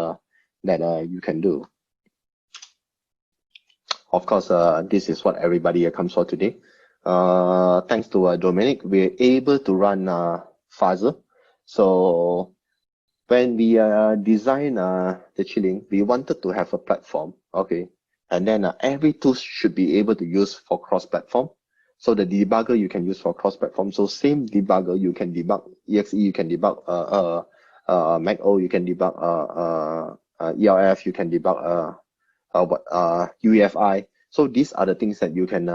Speaker 1: you can do. Of course, this is what everybody comes for today. Thanks to Dominic, we're able to run Fuzzer. So when we design the Qiling, we wanted to have a platform, okay, and then every tool should be able to use for cross-platform. So the debugger you can use for cross-platform. So same debugger, you can debug exe, you can debug Mac O, you can debug ELF, you can debug UEFI. So these are the things that you can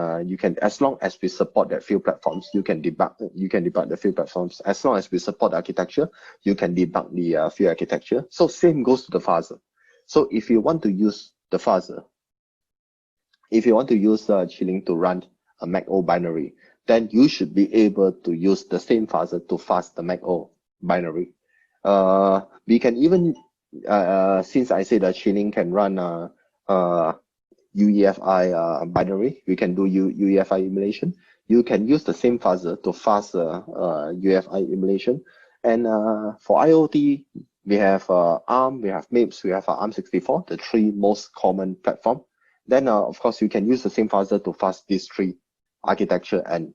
Speaker 1: as long as we support that few platforms, you can debug the few platforms. As long as we support the architecture, you can debug the few architecture. So same goes to the fuzzer. So if you want to use the fuzzer, if you want to use Qiling to run a Mac O binary, then you should be able to use the same fuzzer to fuzz the Mac O binary. We can even since I say that Qiling can run UEFI binary, we can do UEFI emulation. You can use the same fuzzer to fuzz UEFI emulation. And for IoT, we have ARM, we have MIPS, we have ARM64, the three most common platform. Then of course you can use the same fuzzer to fuzz these three architecture, and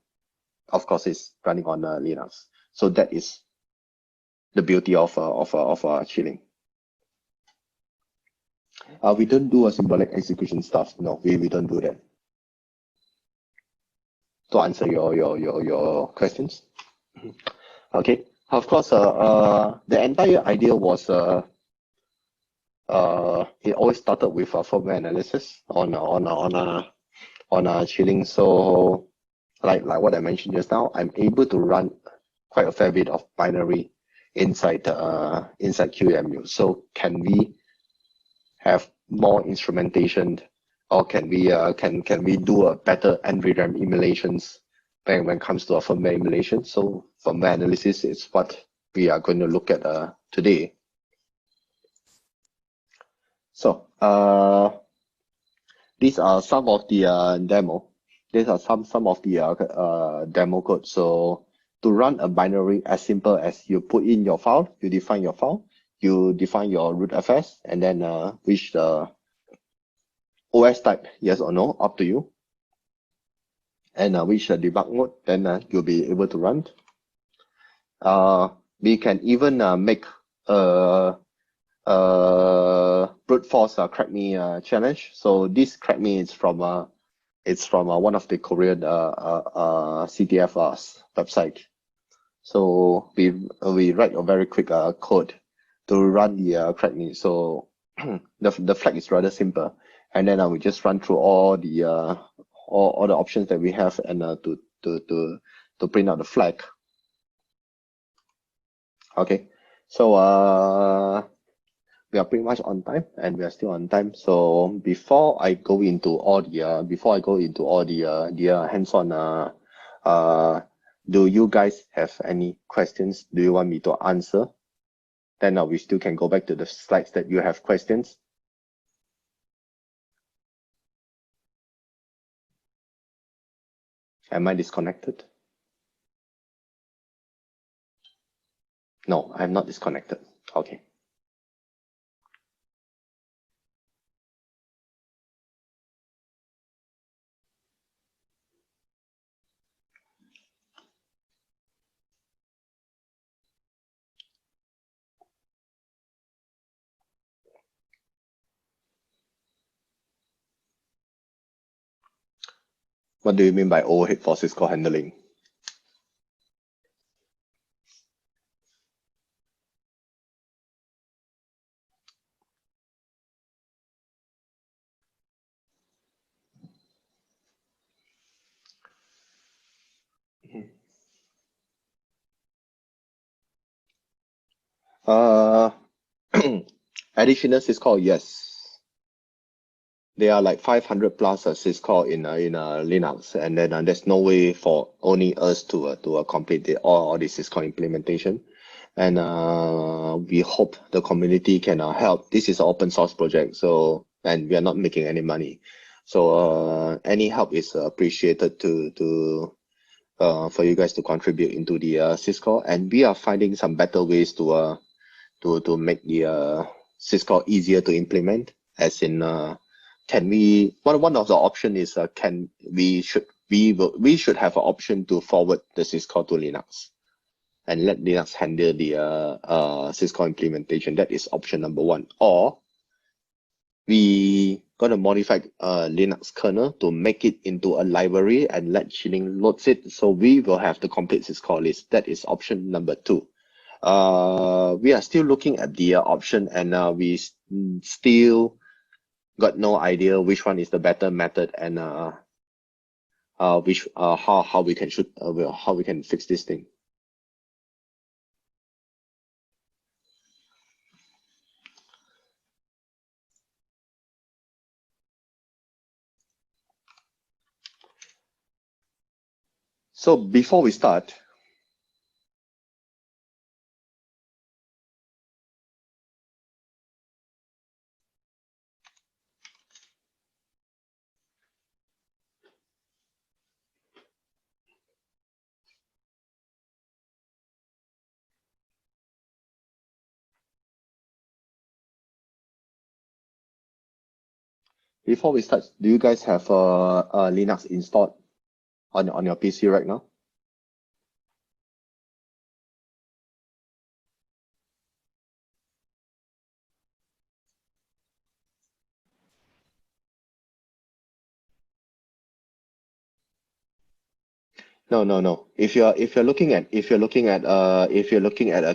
Speaker 1: of course it's running on Linux. So that is the beauty of Qiling. We don't do a symbolic execution stuff. No, we don't do that. To answer your questions. Okay. Of course, the entire idea was it always started with a firmware analysis on Qiling. So like what I mentioned just now, I'm able to run quite a fair bit of binary inside QEMU. So can we have more instrumentation, or can we do a better NVRAM emulations when it comes to a firmware emulation? So firmware analysis is what we are going to look at today. So these are some of the demo. These are some of the demo code. So to run a binary, as simple as you put in your file, you define your file, you define your rootfs, and then which the OS type, yes or no, up to you, and which debug mode, then you'll be able to run. We can even make a brute force crack me challenge. So this crack me is from one of the Korean CTF website. So we write a very quick code to run the crack me. So the flag is rather simple, and then we just run through all the options that we have, and to print out the flag. Okay, so we are pretty much on time, and we are still on time. So before I go into all the hands-on, do you guys have any questions? Do you want me to answer? Then we still can go back to the slides that you have questions. Am I disconnected? No, I'm not disconnected. Okay. What do you mean by overhead forces core handling? Additional syscall, yes. There are like 500 plus syscall in Linux, and then there's no way for only us to complete all the syscall implementation. And we hope the community can help. This is an open source project, so and we are not making any money. So any help is appreciated for you guys to contribute into the syscall, and we are finding some better ways to make the syscall easier to implement. As in, can we? One of the option is we should have an option to forward the syscall to Linux, and let Linux handle the syscall implementation. That is option number one. Or we gonna modify Linux kernel to make it into a library and let Qiling loads it. So we will have the complete syscall list. That is option number two. We are still looking at the option, and we still got no idea which one is the better method, and how we can fix this thing. So before we start, do you guys have Linux installed on your PC right now? No. If you're looking at a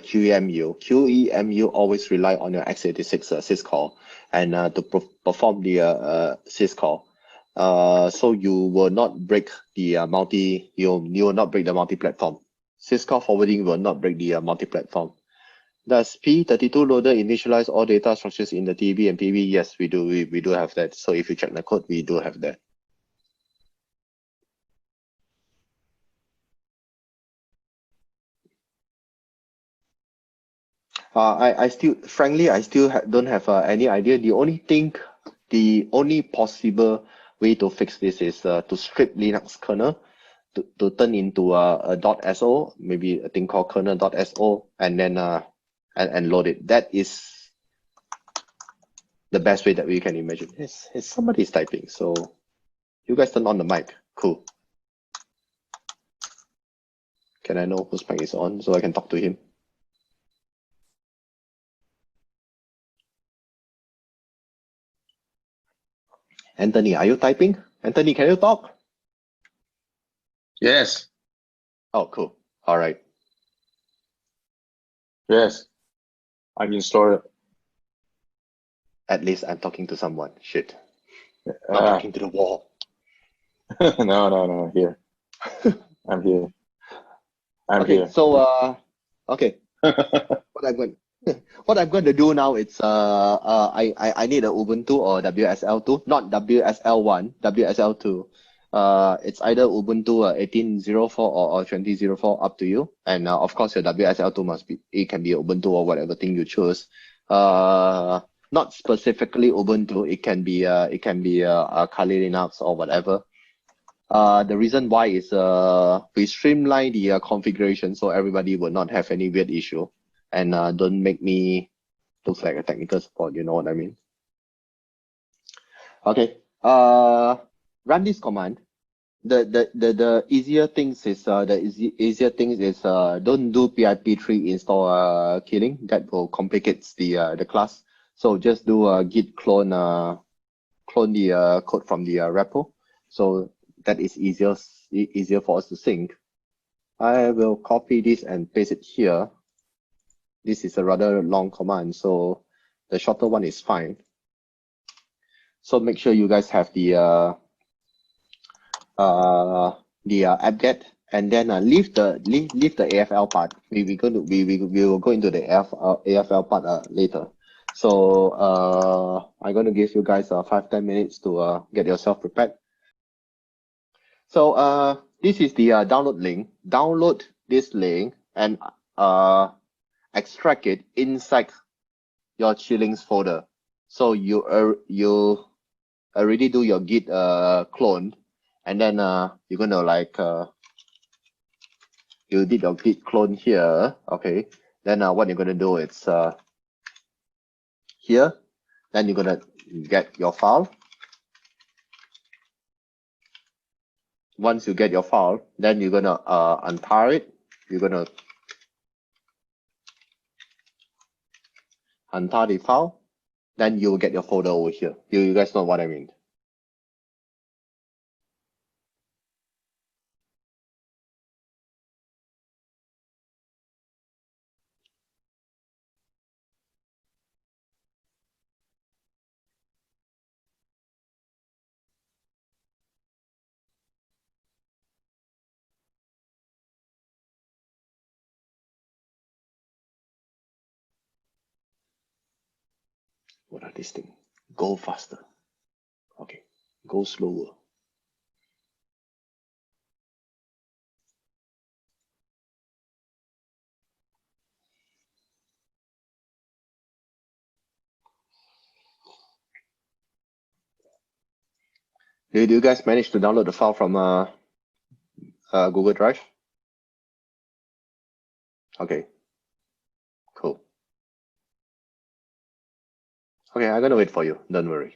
Speaker 1: QEMU always rely on your x86 syscall and to perform the syscall. So you will not break the you will not break the multi-platform. Syscall forwarding will not break the multi-platform. Does P32 loader initialize all data structures in the TB and PB? Yes, we do. We do have that. So if you check the code, we do have that. I still don't have any idea. The only possible way to fix this is to strip Linux kernel to turn into a .so, maybe a thing called kernel.so, and then and load it. That is the best way that we can imagine. Yes, somebody's typing, so you guys turn on the mic. Cool. Can I know whose mic is on so I can talk to him? Anthony, are you typing? Anthony, can you talk?
Speaker 2: Yes.
Speaker 1: Oh, cool. All right.
Speaker 2: Yes. I'm installed.
Speaker 1: At least I'm talking to someone. Shit. Not talking to the wall.
Speaker 2: No. Here. I'm here.
Speaker 1: Here. So okay. What I'm going to do now is I need a Ubuntu or WSL2, not WSL1, WSL2. It's either Ubuntu 18.04 or 20.04, up to you. And of course your WSL2 it can be Ubuntu or whatever thing you choose. Not specifically Ubuntu. It can be Kali Linux or whatever. The reason why is we streamline the configuration so everybody will not have any weird issue, and don't make me look like a technical support. You know what I mean? Okay. Run this command. The easier things is don't do pip3 install Qiling. That will complicate the class. So just do git clone the code from the repo. So that is easier for us to sync. I will copy this and paste it here. This is a rather long command, so the shorter one is fine. So make sure you guys have the apt-get and then leave the AFL part. We will go into the AFL part later. So I'm going to give you guys 5-10 minutes to get yourself prepared. So this is the download link. Download this link and extract it inside your Qiling's folder. So you already do your git clone, and then you're gonna like you did your git clone here. Okay, then what you're gonna do is here, then you're gonna get your file. Once you get your file, then you're gonna untar it. You're gonna untar the file, then you'll get your folder over here. You guys know what I mean. What are these things? Go faster. Okay, go slower. Did you guys manage to download the file from Google Drive? Okay, cool. Okay, I'm gonna wait for you. Don't worry.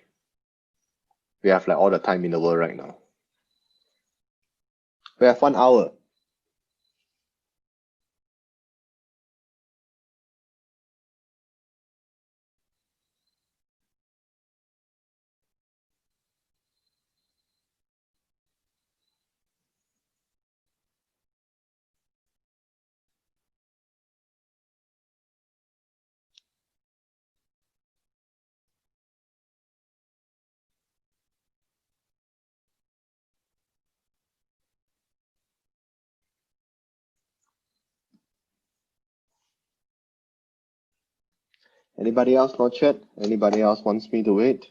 Speaker 1: We have like all the time in the world right now. We have 1 hour. Anybody else not chat? Anybody else wants me to wait?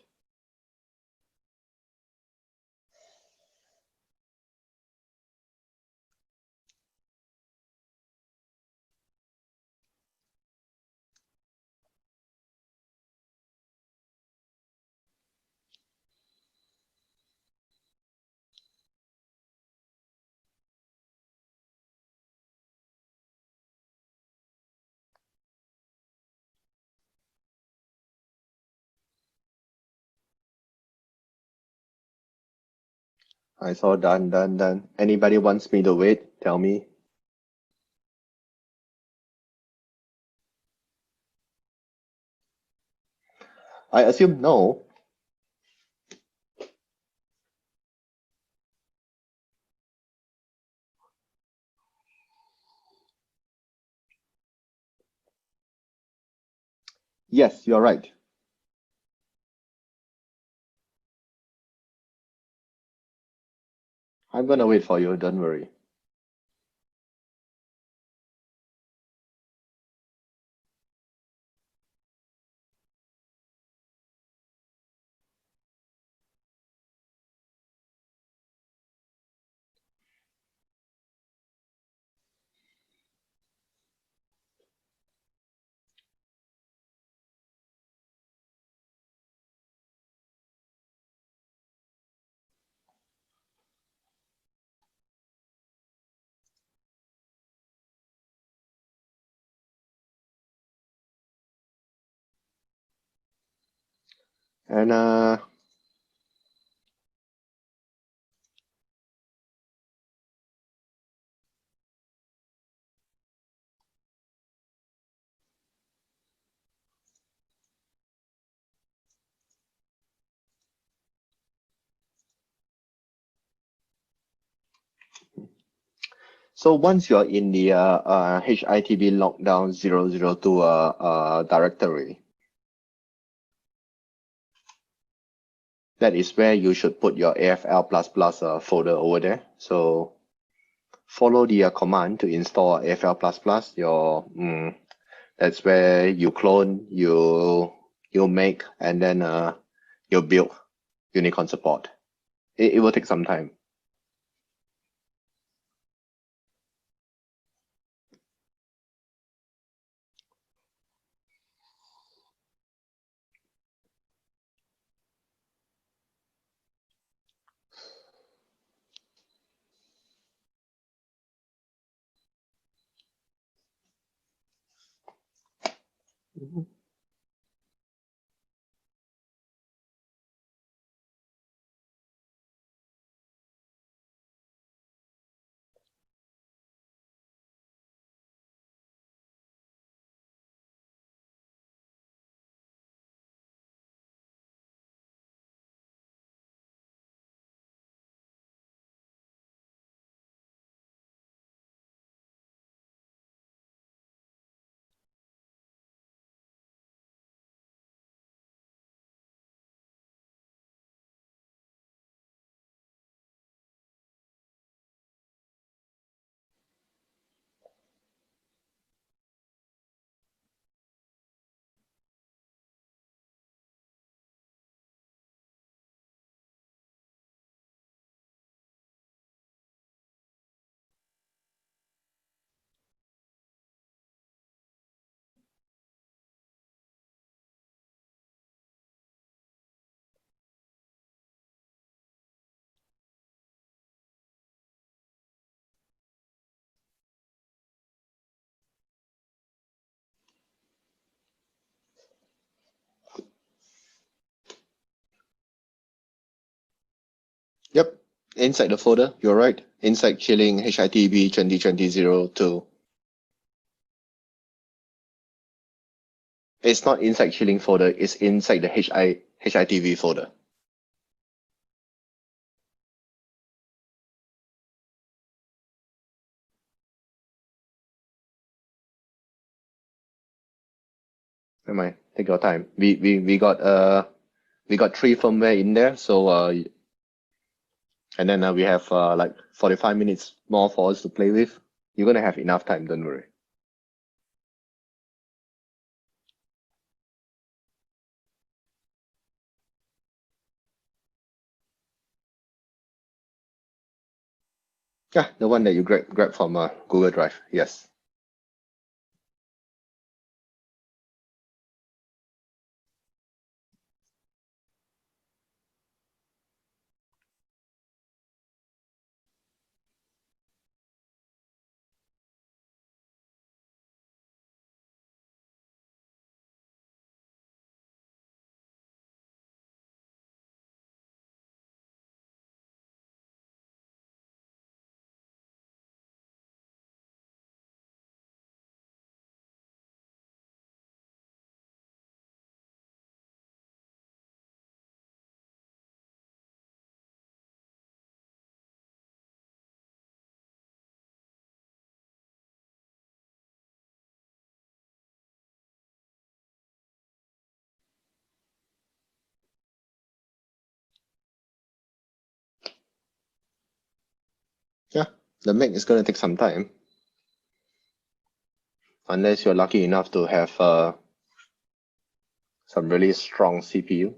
Speaker 1: I saw done. Anybody wants me to wait? Tell me. I assume no. Yes, you're right. I'm gonna wait for you, don't worry. And so once you're in the HITB lockdown 002 directory, that is where you should put your AFL++ folder over there. So follow the command to install AFL++. That's where you clone, you make, and then you build Unicorn support. It will take some time. Yep, inside the folder, you're right. Inside Qiling HITB 2020-02. It's not inside Qiling folder, it's inside the HITB folder. Never mind, take your time. We got 3 firmware in there, so and then we have like 45 minutes more for us to play with. You're gonna have enough time, don't worry. Yeah, the one that you grab from Google Drive, yes. Yeah, the make is gonna take some time. Unless you're lucky enough to have some really strong CPU.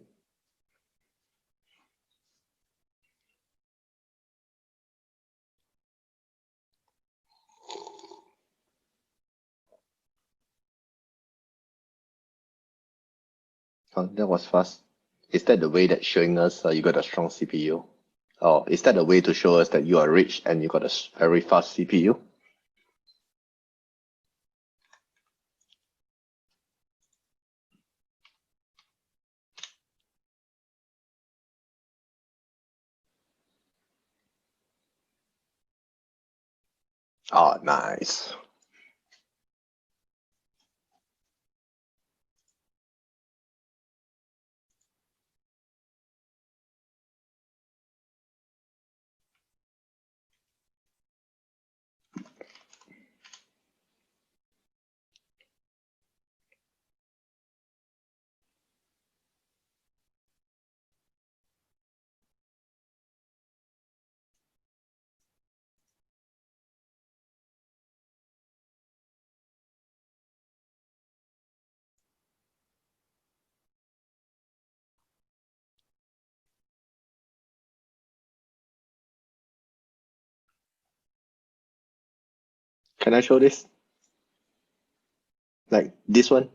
Speaker 1: Oh, that was fast. Is that the way that's showing us you got a strong CPU? Or is that a way to show us that you are rich and you got a very fast CPU? Oh, nice. Can I show this? Like this one?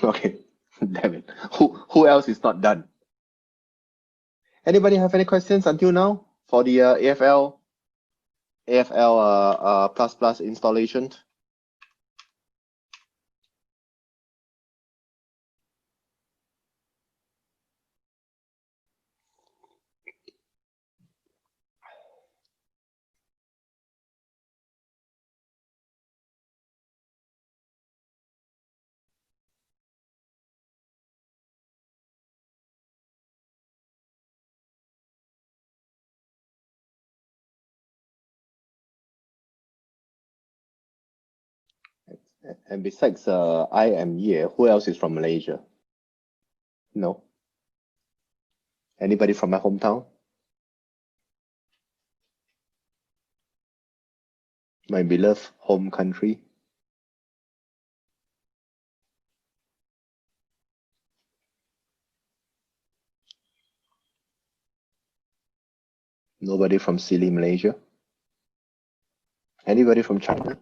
Speaker 1: Okay, damn it. Who else is not done? Anybody have any questions until now for the AFL plus installation? And besides I am here, who else is from Malaysia? No. Anybody from my hometown? My beloved home country? Nobody from silly Malaysia? Anybody from China?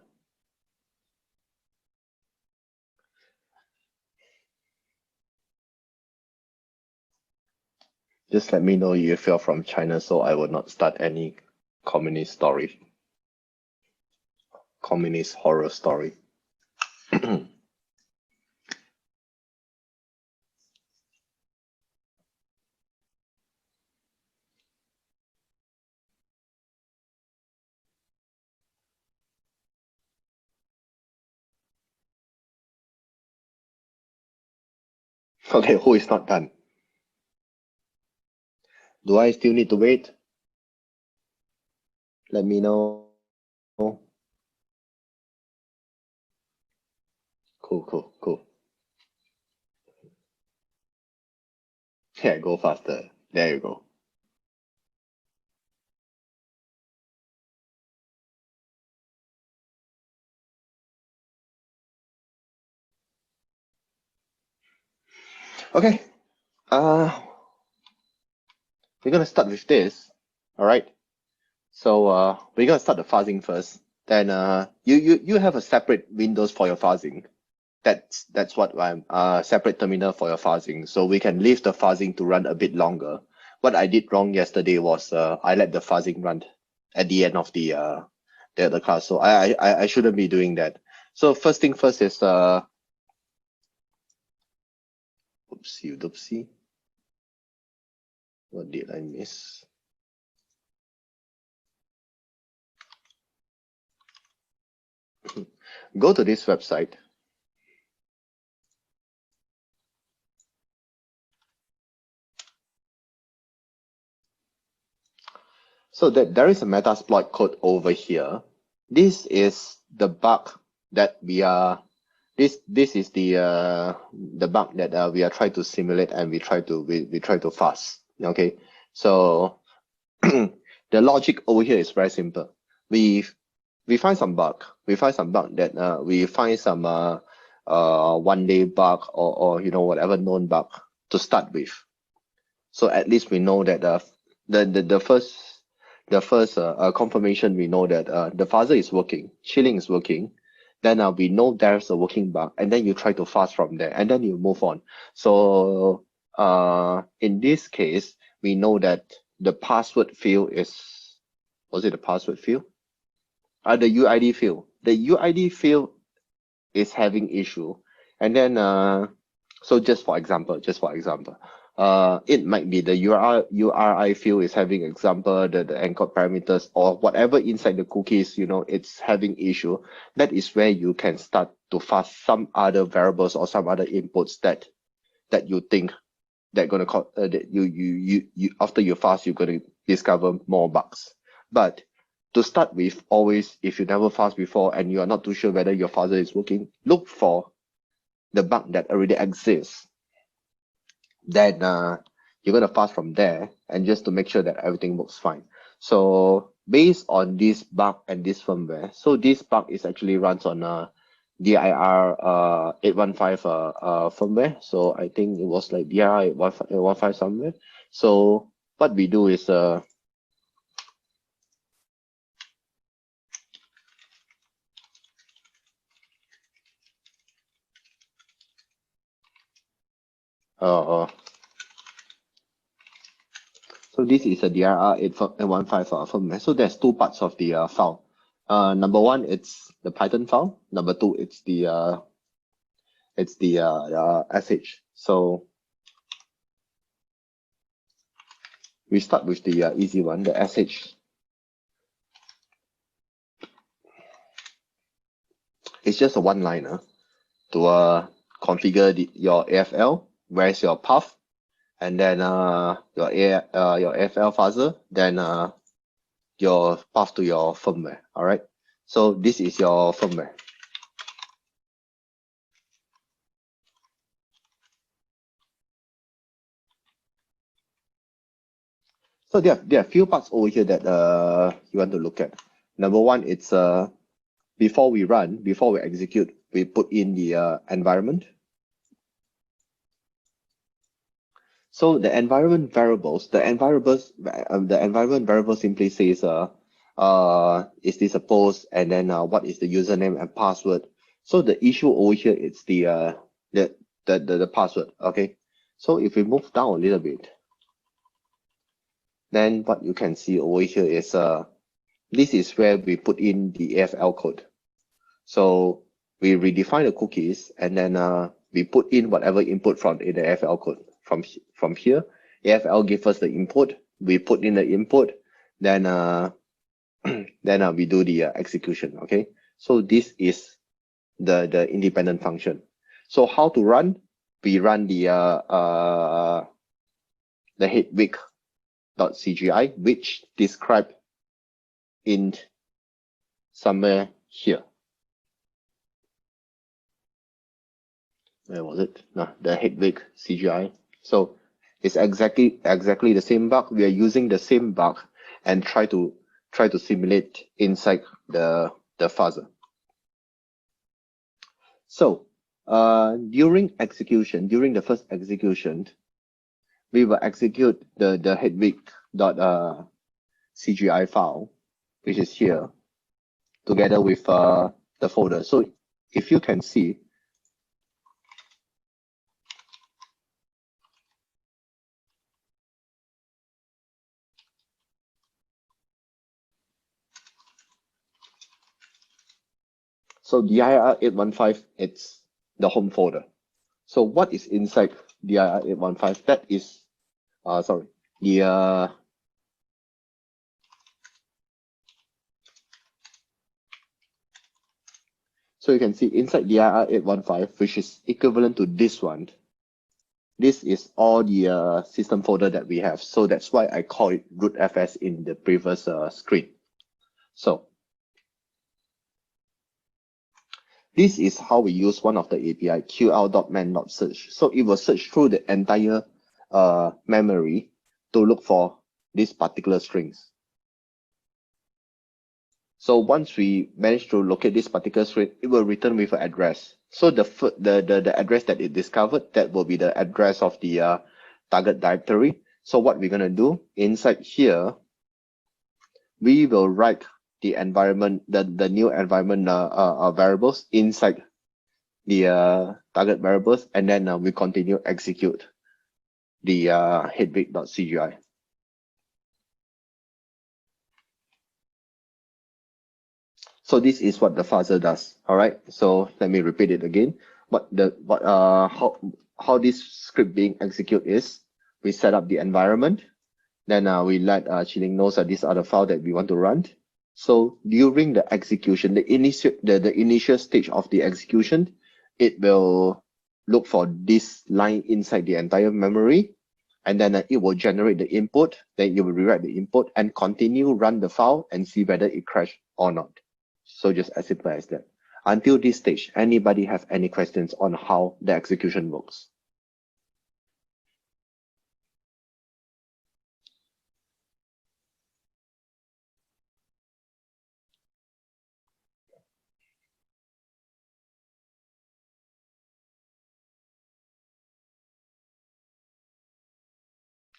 Speaker 1: Just let me know if you're from China so I will not start any communist story. Communist horror story. Okay, who is not done? Do I still need to wait? Let me know. Cool. Yeah, go faster. There you go. Okay. We're gonna start with this. All right. So we're gonna start the fuzzing first. Then you have a separate Windows for your fuzzing. That's what I'm separate terminal for your fuzzing. So we can leave the fuzzing to run a bit longer. What I did wrong yesterday was I let the fuzzing run at the end of the class. So I shouldn't be doing that. So first thing first is oopsie. What did I miss? Go to this website. So that there is a Metasploit code over here. This is the bug that we are. This is the bug that we are trying to simulate and we try to fuzz. Okay, so the logic over here is very simple. We find some bug. We find some bug that we find some one day bug or whatever known bug to start with. So at least we know that the first confirmation we know that the fuzzer is working, Qiling is working. Then we know there's a working bug, and then you try to fuzz from there, and then you move on. So in this case, we know that the password field was it the password field? The UID field. The UID field is having issue, and then so just for example, it might be the URI field is having example, the encode parameters or whatever inside the cookies, it's having issue. That is where you can start to fuzz some other variables or some other inputs that you think that gonna cause that you after you fuzz you're gonna discover more bugs. But to start with, always, if you never fuzz before and you are not too sure whether your fuzzer is working, look for the bug that already exists. then you're going to fuzz from there, and just to make sure that everything works fine. So based on this bug and this firmware, so this bug is actually runs on DIR 815 firmware. So I think it was like DIR 815 somewhere. So what we do is so this is a DIR 815 firmware. So there's two parts of the file. Number one, it's the Python file. Number two, it's the SH. So we start with the easy one, the SH. It's just a one-liner to configure your AFL. Where's your path? And then your AFL fuzzer, then your path to your firmware. All right. So this is your firmware. So there are a few parts over here that you want to look at. Number one, it's before we execute, we put in the environment. So the environment variables, the environment variable simply says is this a post, and then what is the username and password. So the issue over here is the password. Okay. So if we move down a little bit, then what you can see over here is this is where we put in the AFL code. So we redefine the cookies, and then we put in whatever input from in the AFL code. From here, AFL gives us the input. We put in the input, then we do the execution. Okay, so this is the independent function. So how to run? We run the HITBGSEC, which described in somewhere here. Where was it? No, the HITBGSEC. So it's exactly the same bug. We are using the same bug and try to simulate inside the fuzzer. So during the first execution, we will execute the HITBG.CGI file, which is here, together with the folder. So if you can see, so DIR 815, it's the home folder. So what is inside DIR 815? That is, so you can see inside DIR 815, which is equivalent to this one. This is all the system folder that we have. So that's why I call it rootfs in the previous screen. So this is how we use one of the API, ql.man.search. So it will search through the entire memory to look for these particular strings. So once we manage to locate this particular string, it will return with an address. So the address that it discovered, that will be the address of the target directory. So what we're gonna do inside here, we will write the environment, the new environment variables inside the target variables, and then we continue execute the HITBG.CGI. So this is what the fuzzer does. All right. So let me repeat it again. How this script being executed is, we set up the environment, then we let Qiling knows that these are the file that we want to run. So during the execution, the initial stage of the execution, it will look for this line inside the entire memory, and then it will generate the input. Then you will rewrite the input and continue run the file and see whether it crashed or not. So just as simple as that. Until this stage, anybody have any questions on how the execution works?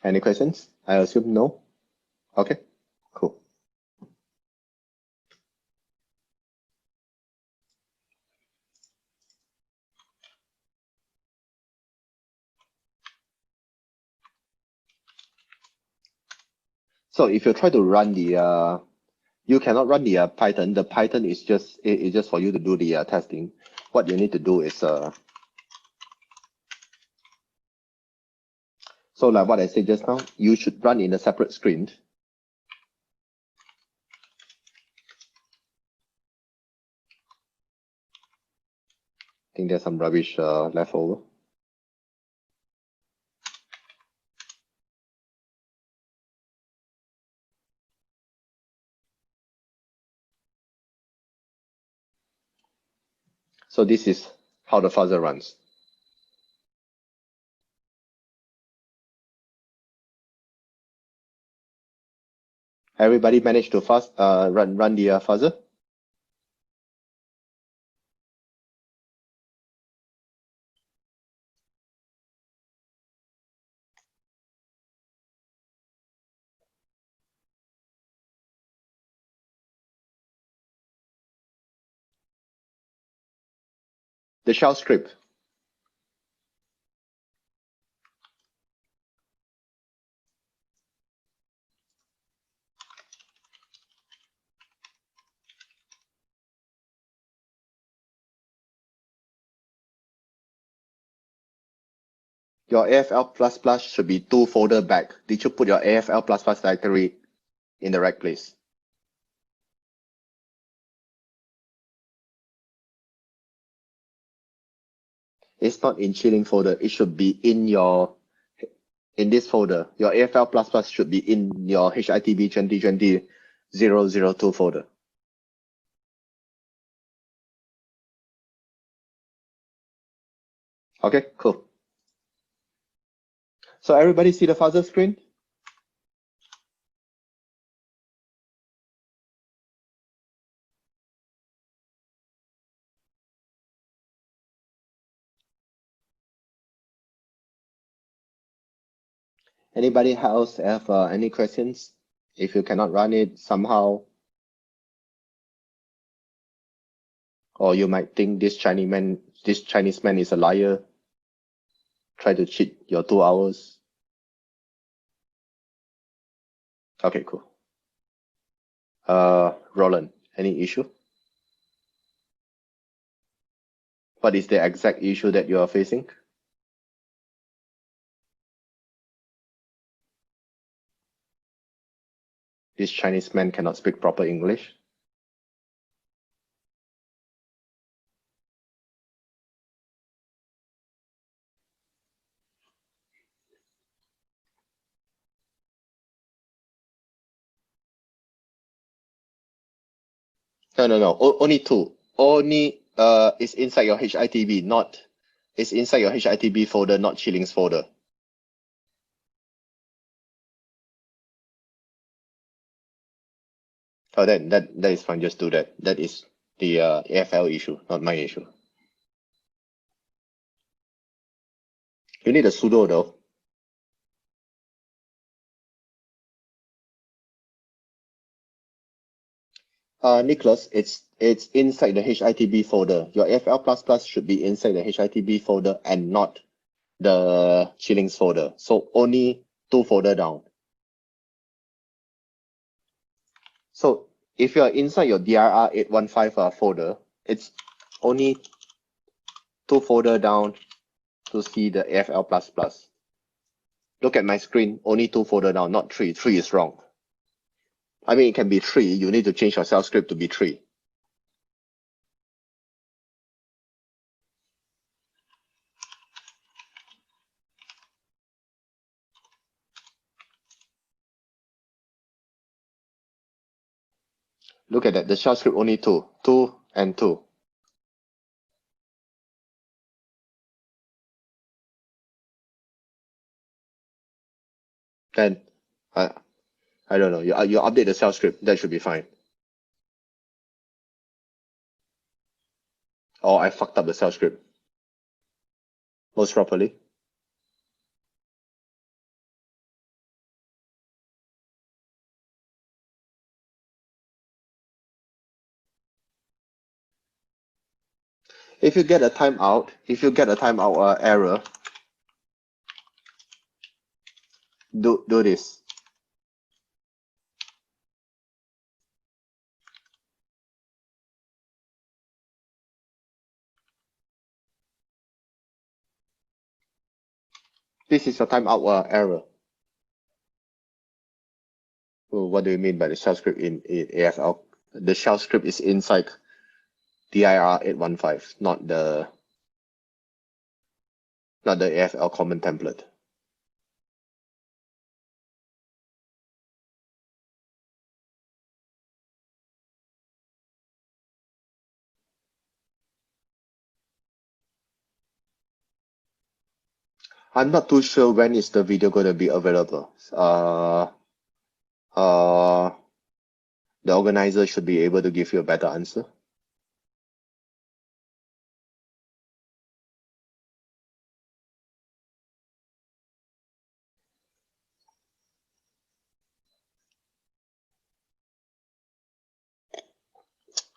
Speaker 1: Any questions? I assume no. Okay, cool. So if you try to run the, you cannot run the Python. The Python is just for you to do the testing. What you need to do is so like what I said just now, you should run in a separate screen. I think there's some rubbish left over. So this is how the fuzzer runs. Everybody managed to run the fuzzer? The shell script. Your AFL++ should be 2 folder back. Did you put your AFL++ directory in the right place? It's not in Qiling folder. It should be in this folder. Your AFL++ should be in your HITB 2020-002 folder. Okay, cool. So everybody see the fuzzer screen? Anybody else have any questions? If you cannot run it somehow, or you might think this Chinese man is a liar, try to cheat your 2 hours. Okay, cool. Roland, any issue? What is the exact issue that you are facing? This Chinese man cannot speak proper English. No. Only 2. Only it's inside your HITB, not it's inside your HITB folder, not Qiling's folder. Oh, that is fine. Just do that. That is the AFL issue, not my issue. You need a sudo though. Nicholas, it's inside the HITB folder. Your AFL++ should be inside the HITB folder and not the Qiling's folder. So only 2 folder down. So if you're inside your DRR 815 folder, it's only 2 folder down to see the AFL++. Look at my screen, only 2 folder down, not 3. 3 is wrong. I mean, it can be 3. You need to change your shell script to be 3. Look at that. The shell script only 2. 2 and 2. Then, I don't know. You update the shell script. That should be fine. Or I fucked up the shell script. Most properly. If you get a timeout, error, do this. This is your timeout error. Well, what do you mean by the shell script in AFL? The shell script is inside dir 815, not the AFL common template. I'm not too sure when is the video going to be available. The organizer should be able to give you a better answer.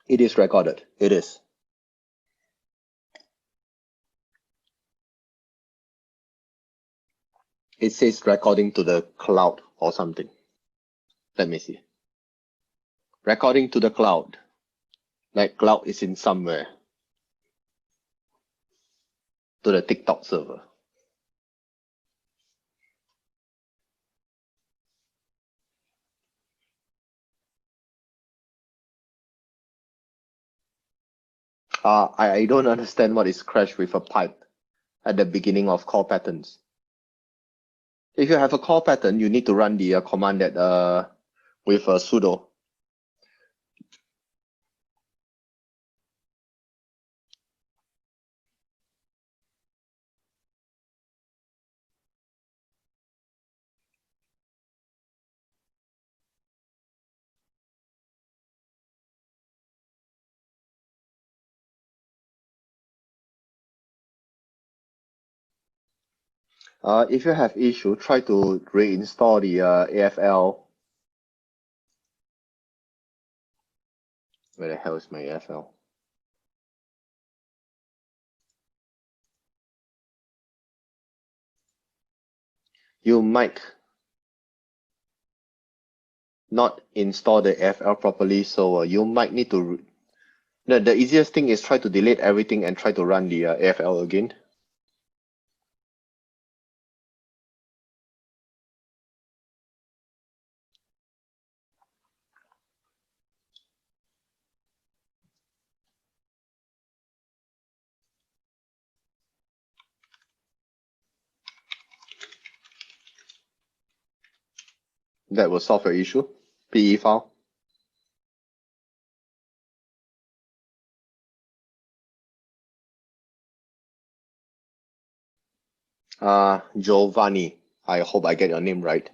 Speaker 1: It is recorded. It is. It says recording to the cloud or something. Let me see. Recording to the cloud. Like cloud is in somewhere. To the TikTok server. I don't understand what is crash with a pipe at the beginning of call patterns. If you have a call pattern, you need to run the command that with sudo. If you have issue, try to reinstall the AFL. Where the hell is my AFL? You might not install the AFL properly, so you might need to. The easiest thing is try to delete everything and try to run the AFL again. That will solve your issue. PE file. Giovanni. I hope I get your name right.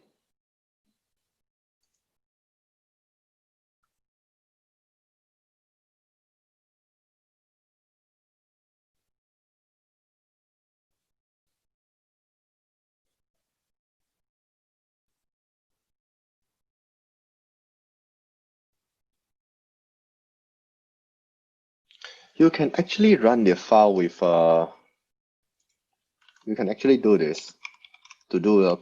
Speaker 1: You can actually run the file with you can actually do this to do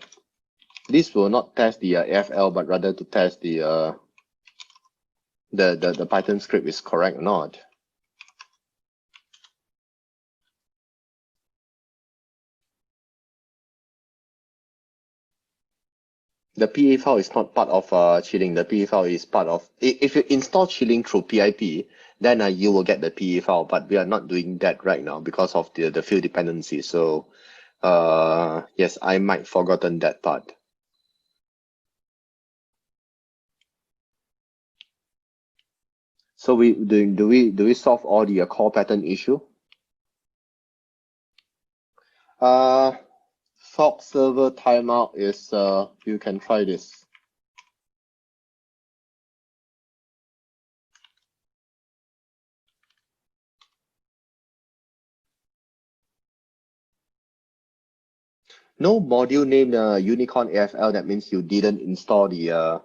Speaker 1: this will not test the AFL, but rather to test the Python script is correct or not. The PA file is not part of Qiling. The PA file is part of. If you install Qiling through PIP, then you will get the PA file. But we are not doing that right now because of the field dependency. So, yes, I might forgotten that part. So do we solve all the call pattern issue? Fork server timeout is you can try this. No module named Unicorn AFL. That means you didn't install the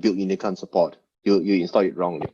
Speaker 1: built Unicorn support. You installed it wrongly.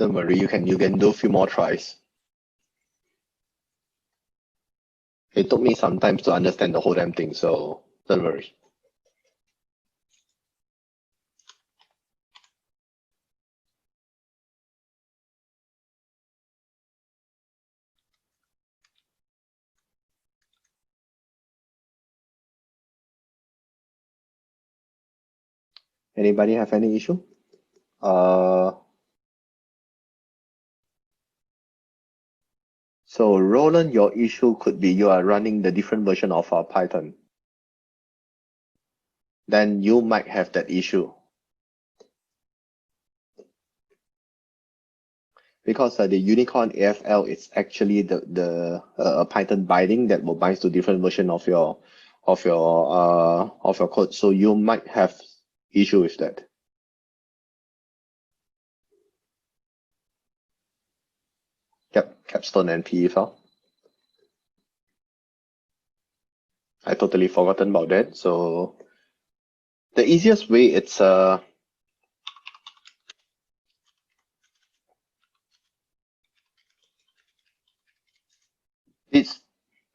Speaker 1: Don't worry, you can do a few more tries. It took me some time to understand the whole damn thing, so don't worry. Anybody have any issue? So Roland, your issue could be you are running the different version of Python. Then you might have that issue. Because the Unicorn AFL is actually the Python binding that will bind to different version of your code. So you might have issue with that. Yep, capstone and PE file. I totally forgotten about that. So the easiest way it's by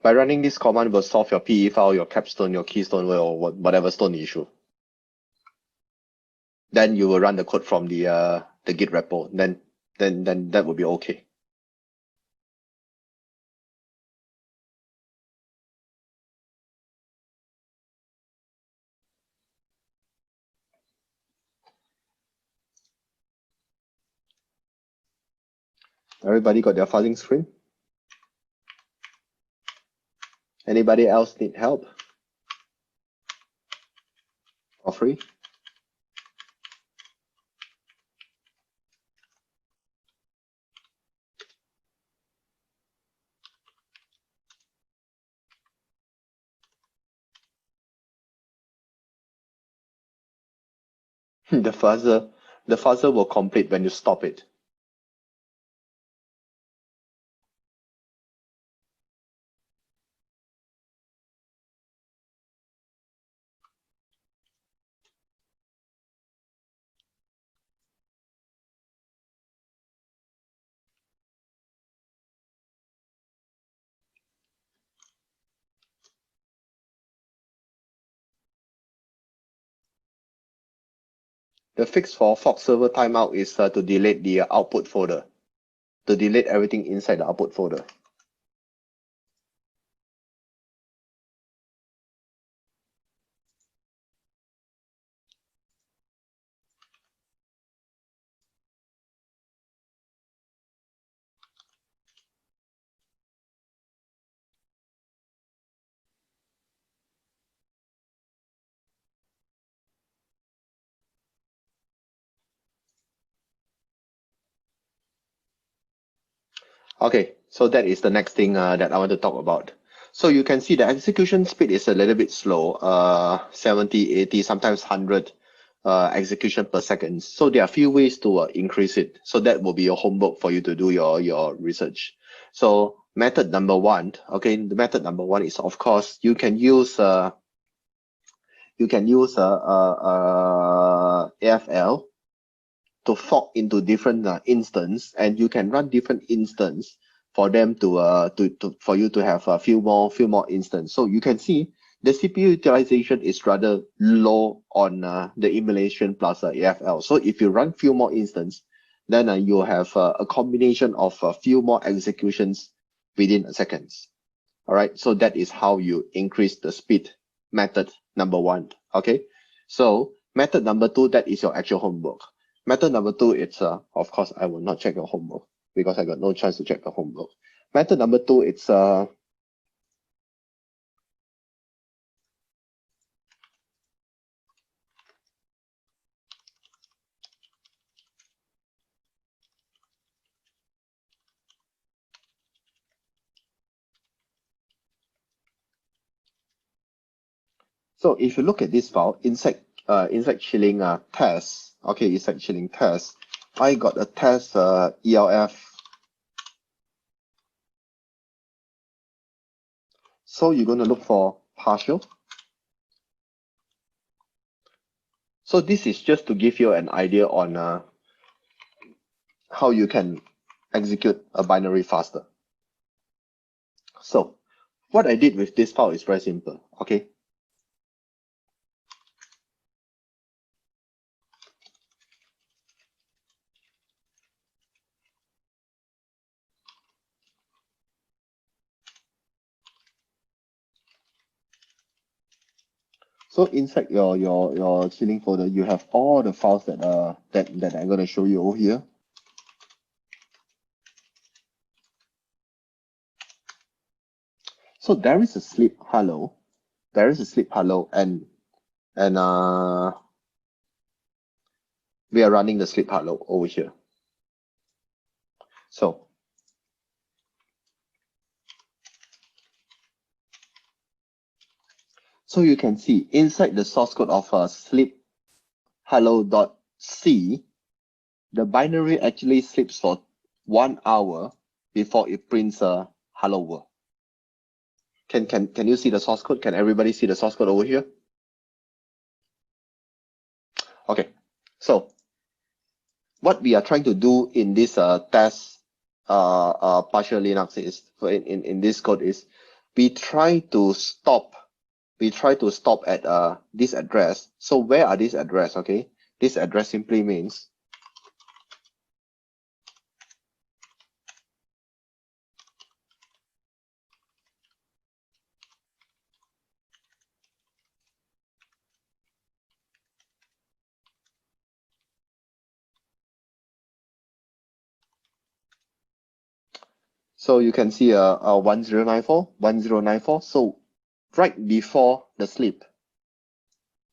Speaker 1: running this command will solve your PE file, your capstone, your keystone, or whatever stone issue. Then you will run the code from the Git repo. Then that will be okay. Everybody got their fuzzing screen? Anybody else need help? For free? The fuzzer will complete when you stop it. The fix for fork server timeout is to delete the output folder, to delete everything inside the output folder. Okay, so that is the next thing that I want to talk about. So you can see the execution speed is a little bit slow, 70, 80, sometimes 100 execution per second. So there are a few ways to increase it. So that will be your homework for you to do your research. So method number one, okay, the method number one is, of course, you can use AFL to fork into different instance, and you can run different instance for them for you to have a few more instance. So you can see the CPU utilization is rather low on the emulation plus AFL. So if you run few more instance, then you have a combination of a few more executions within seconds. All right, so that is how you increase the speed. Method number one. Okay, so method number two, that is your actual homework. Method number two, it's of course I will not check your homework because I got no chance to check the homework. Method number two, it's so if you look at this file, inside Qiling test, okay, inside Qiling test, I got a test ELF. So you're going to look for partial. So this is just to give you an idea on how you can execute a binary faster. So what I did with this file is very simple, okay? So inside your Qiling folder, you have all the files that that I'm going to show you over here. So there is a sleep hello. There is a sleep hello, and we are running the sleep hello over here. So you can see inside the source code of sleep hello.c, the binary actually sleeps for 1 hour before it prints a hello world. Can you see the source code? Can everybody see the source code over here? Okay, so what we are trying to do in this test partial Linux is in this code is we try to stop at this address. So where are these address? Okay, this address simply means so you can see 1094. So right before the sleep,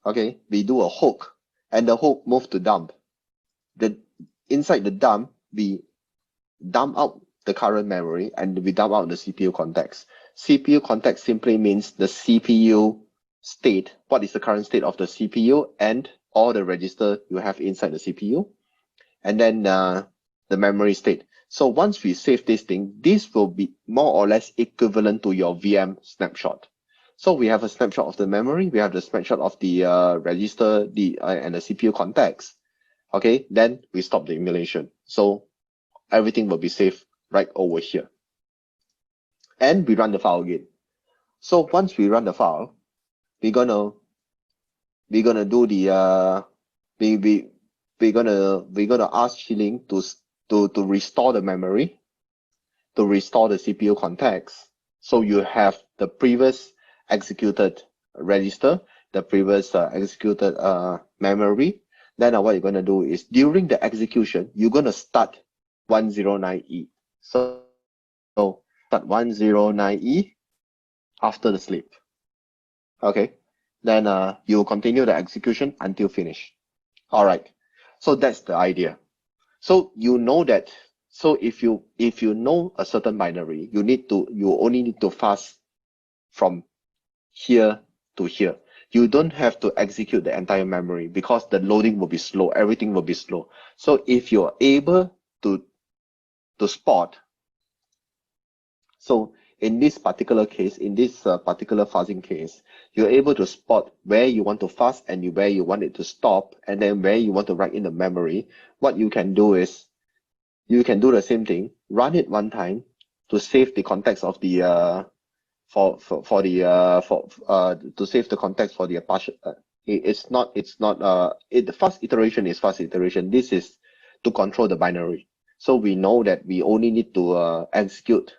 Speaker 1: okay, we do a hook, and the hook move to dump. Inside the dump, we dump out the current memory and we dump out the CPU context. CPU context simply means the CPU state, what is the current state of the CPU and all the register you have inside the CPU, and then the memory state. So once we save this thing, this will be more or less equivalent to your VM snapshot. So we have a snapshot of the memory, we have the snapshot of the register, and the CPU context. Okay, then we stop the emulation. So everything will be saved right over here. And we run the file again. So once we run the file, we're gonna do the we're gonna ask Qiling to restore the memory, to restore the CPU context. So you have the previous executed register, the previous executed memory. Then what you're gonna do is during the execution, you're gonna start 109E. So start 109E after the sleep. Okay, then you continue the execution until finish. All right, so that's the idea. So you know that. So if you know a certain binary, you only need to fast from here to here. You don't have to execute the entire memory because the loading will be slow. Everything will be slow. So if you're able to spot, so in this particular case, in this particular fuzzing case, you're able to spot where you want to fuzz and where you want it to stop, and then where you want to write in the memory. What you can do is you can do the same thing, run it one time to save the context of the to save the context for the partial. The first iteration is fast iteration. This is to control the binary. So we know that we only need to execute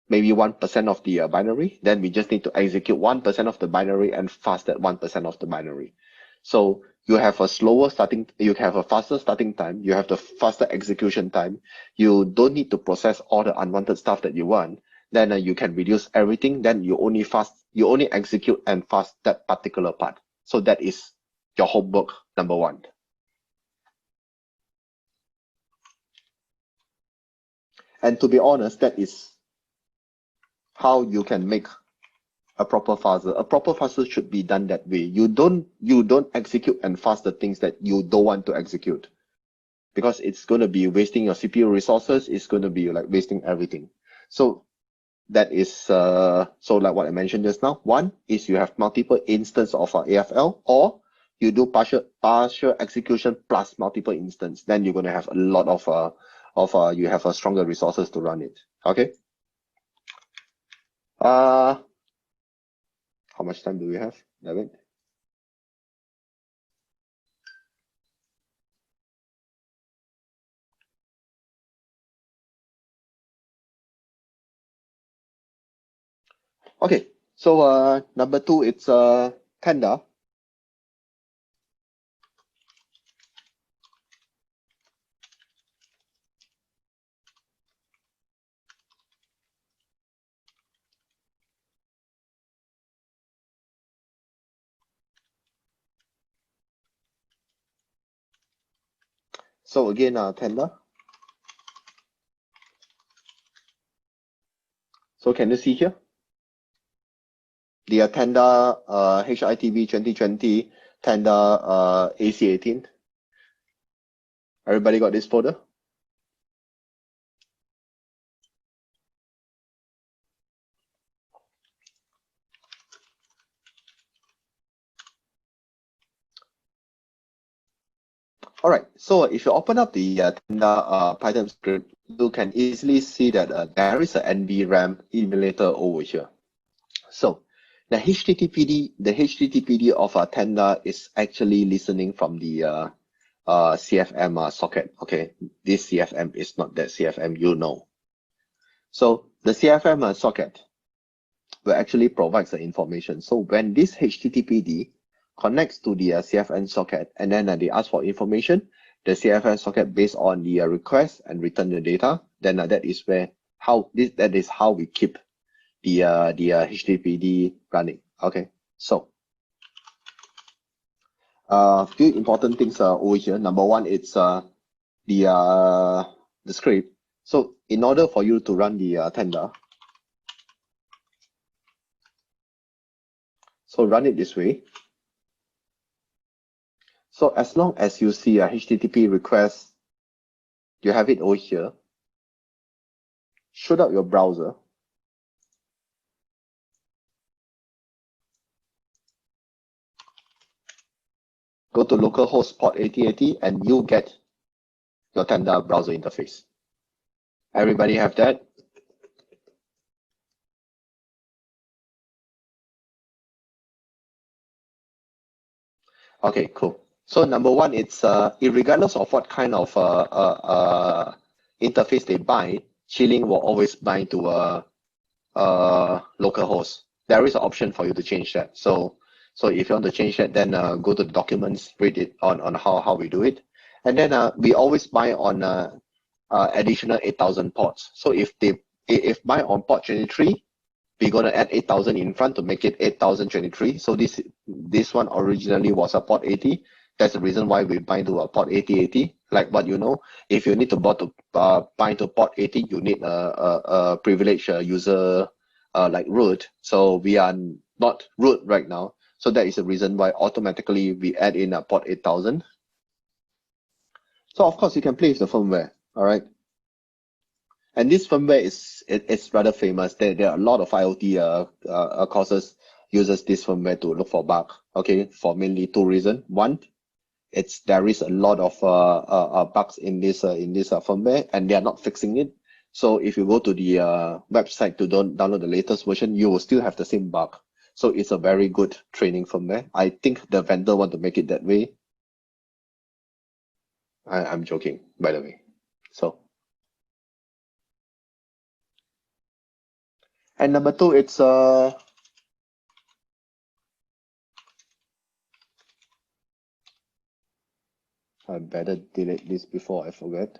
Speaker 1: maybe 1% of the binary. Then we just need to execute 1% of the binary and fast that 1% of the binary. So you have a slower starting, you have a faster starting time, you have the faster execution time. You don't need to process all the unwanted stuff that you want. Then you can reduce everything. Then you only execute and fast that particular part. So that is your homework number 1. And to be honest, that is how you can make a proper fuzzer. A proper fuzzer should be done that way. You don't execute and fast the things that you don't want to execute, because it's going to be wasting your CPU resources. It's going to be like wasting everything. So that is so like what I mentioned just now. One is you have multiple instances of AFL, or you do partial execution plus multiple instance, then you're going to have a lot of you have a stronger resources to run it. Okay. How much time do we have, David? Okay, so number 2, it's Tenda. So again, Tenda. So can you see here? The Tenda HITB 2020, Tenda AC18. Everybody got this folder? All right, so if you open up the Tenda Python script, you can easily see that there is an NVRAM emulator over here. So the HTTPD of Tenda is actually listening from the CFM socket. Okay, this CFM is not that CFM you know. So the CFM socket will actually provide the information. So when this HTTPD connects to the CFN socket and then they ask for information, the CFN socket based on the request and return the data, then that is how we keep the HTTPD running. Okay, so few important things over here. Number one, it's the script. So in order for you to run the Tenda, so run it this way. So as long as you see a HTTP request, you have it over here. Shoot out your browser. Go to localhost port 8080 and you get your Tenda browser interface. Everybody have that? Okay, cool. So number one, it's regardless of what kind of interface they buy, Qiling will always bind to a localhost. There is an option for you to change that. So if you want to change that, then go to the documents, read it on how we do it, and then we always buy on additional 8,000 ports. So if buy on port 23, we're going to add 8,000 in front to make it 8,023. So this one originally was a port 80. That's the reason why we bind to a port 8080. Like what you know, if you need to bind to port 80, you need a privileged user like root. So we are not root right now. So that is the reason why automatically we add in a port 8000. So of course you can play with the firmware. All right. And this firmware it's rather famous. There are a lot of IoT courses uses this firmware to look for bug. Okay, for mainly 2 reasons. One, there is a lot of bugs in this firmware, and they are not fixing it. So if you go to the website to download the latest version, you will still have the same bug. So it's a very good training firmware. I think the vendor want to make it that way. I'm joking, by the way. So. And number 2, it's I better delete this before I forget.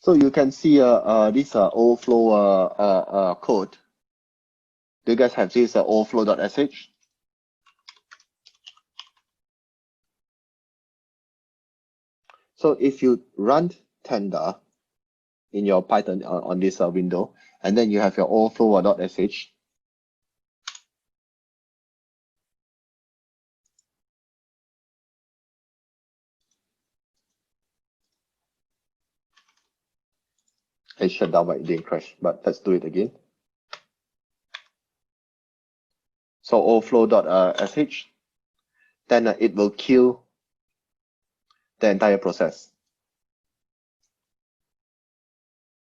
Speaker 1: So you can see this overflow code. Do you guys have this overflow.sh? So if you run Tenda in your Python on this window, and then you have your overflow.sh, It shut down, but it didn't crash. But let's do it again. So overflow.sh, then it will kill the entire process.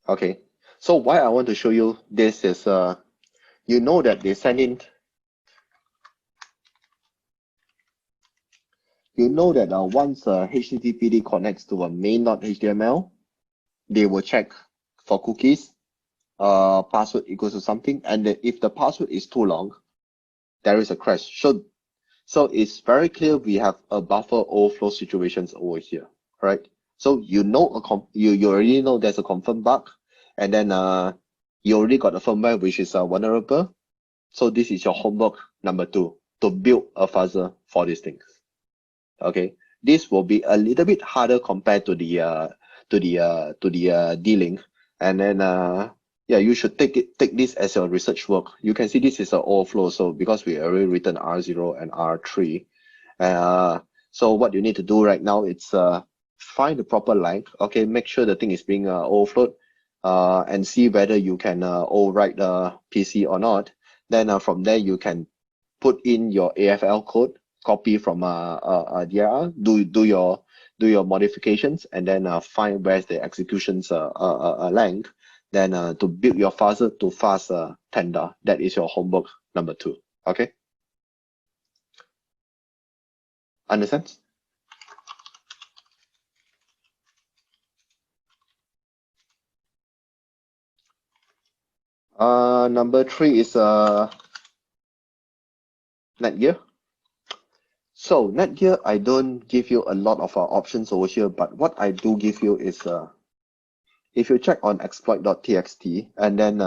Speaker 1: Okay. So why I want to show you this is, you know that they send in, you know that once HTTPD connects to a main.html, they will check for cookies, password equals to something, and if the password is too long, there is a crash. So it's very clear we have a buffer overflow situations over here, right? So you know you already know there's a confirmed bug, and then you already got a firmware which is vulnerable. So this is your homework number 2, to build a fuzzer for these things. Okay, this will be a little bit harder compared to the D-Link, and then yeah, you should take this as your research work. You can see this is an overflow, so because we already written R0 and R3, so what you need to do right now is find the proper length. Okay, make sure the thing is being overflowed, and see whether you can overwrite the PC or not. Then from there you can put in your AFL code, copy from DIR, do your modifications, and then find where's the execution's length. Then to build your fuzzer to fast tender. That is your homework number 2. Okay. Understand? Number 3 is Netgear. So Netgear, I don't give you a lot of options over here, but what I do give you is if you check on exploit.txt, and then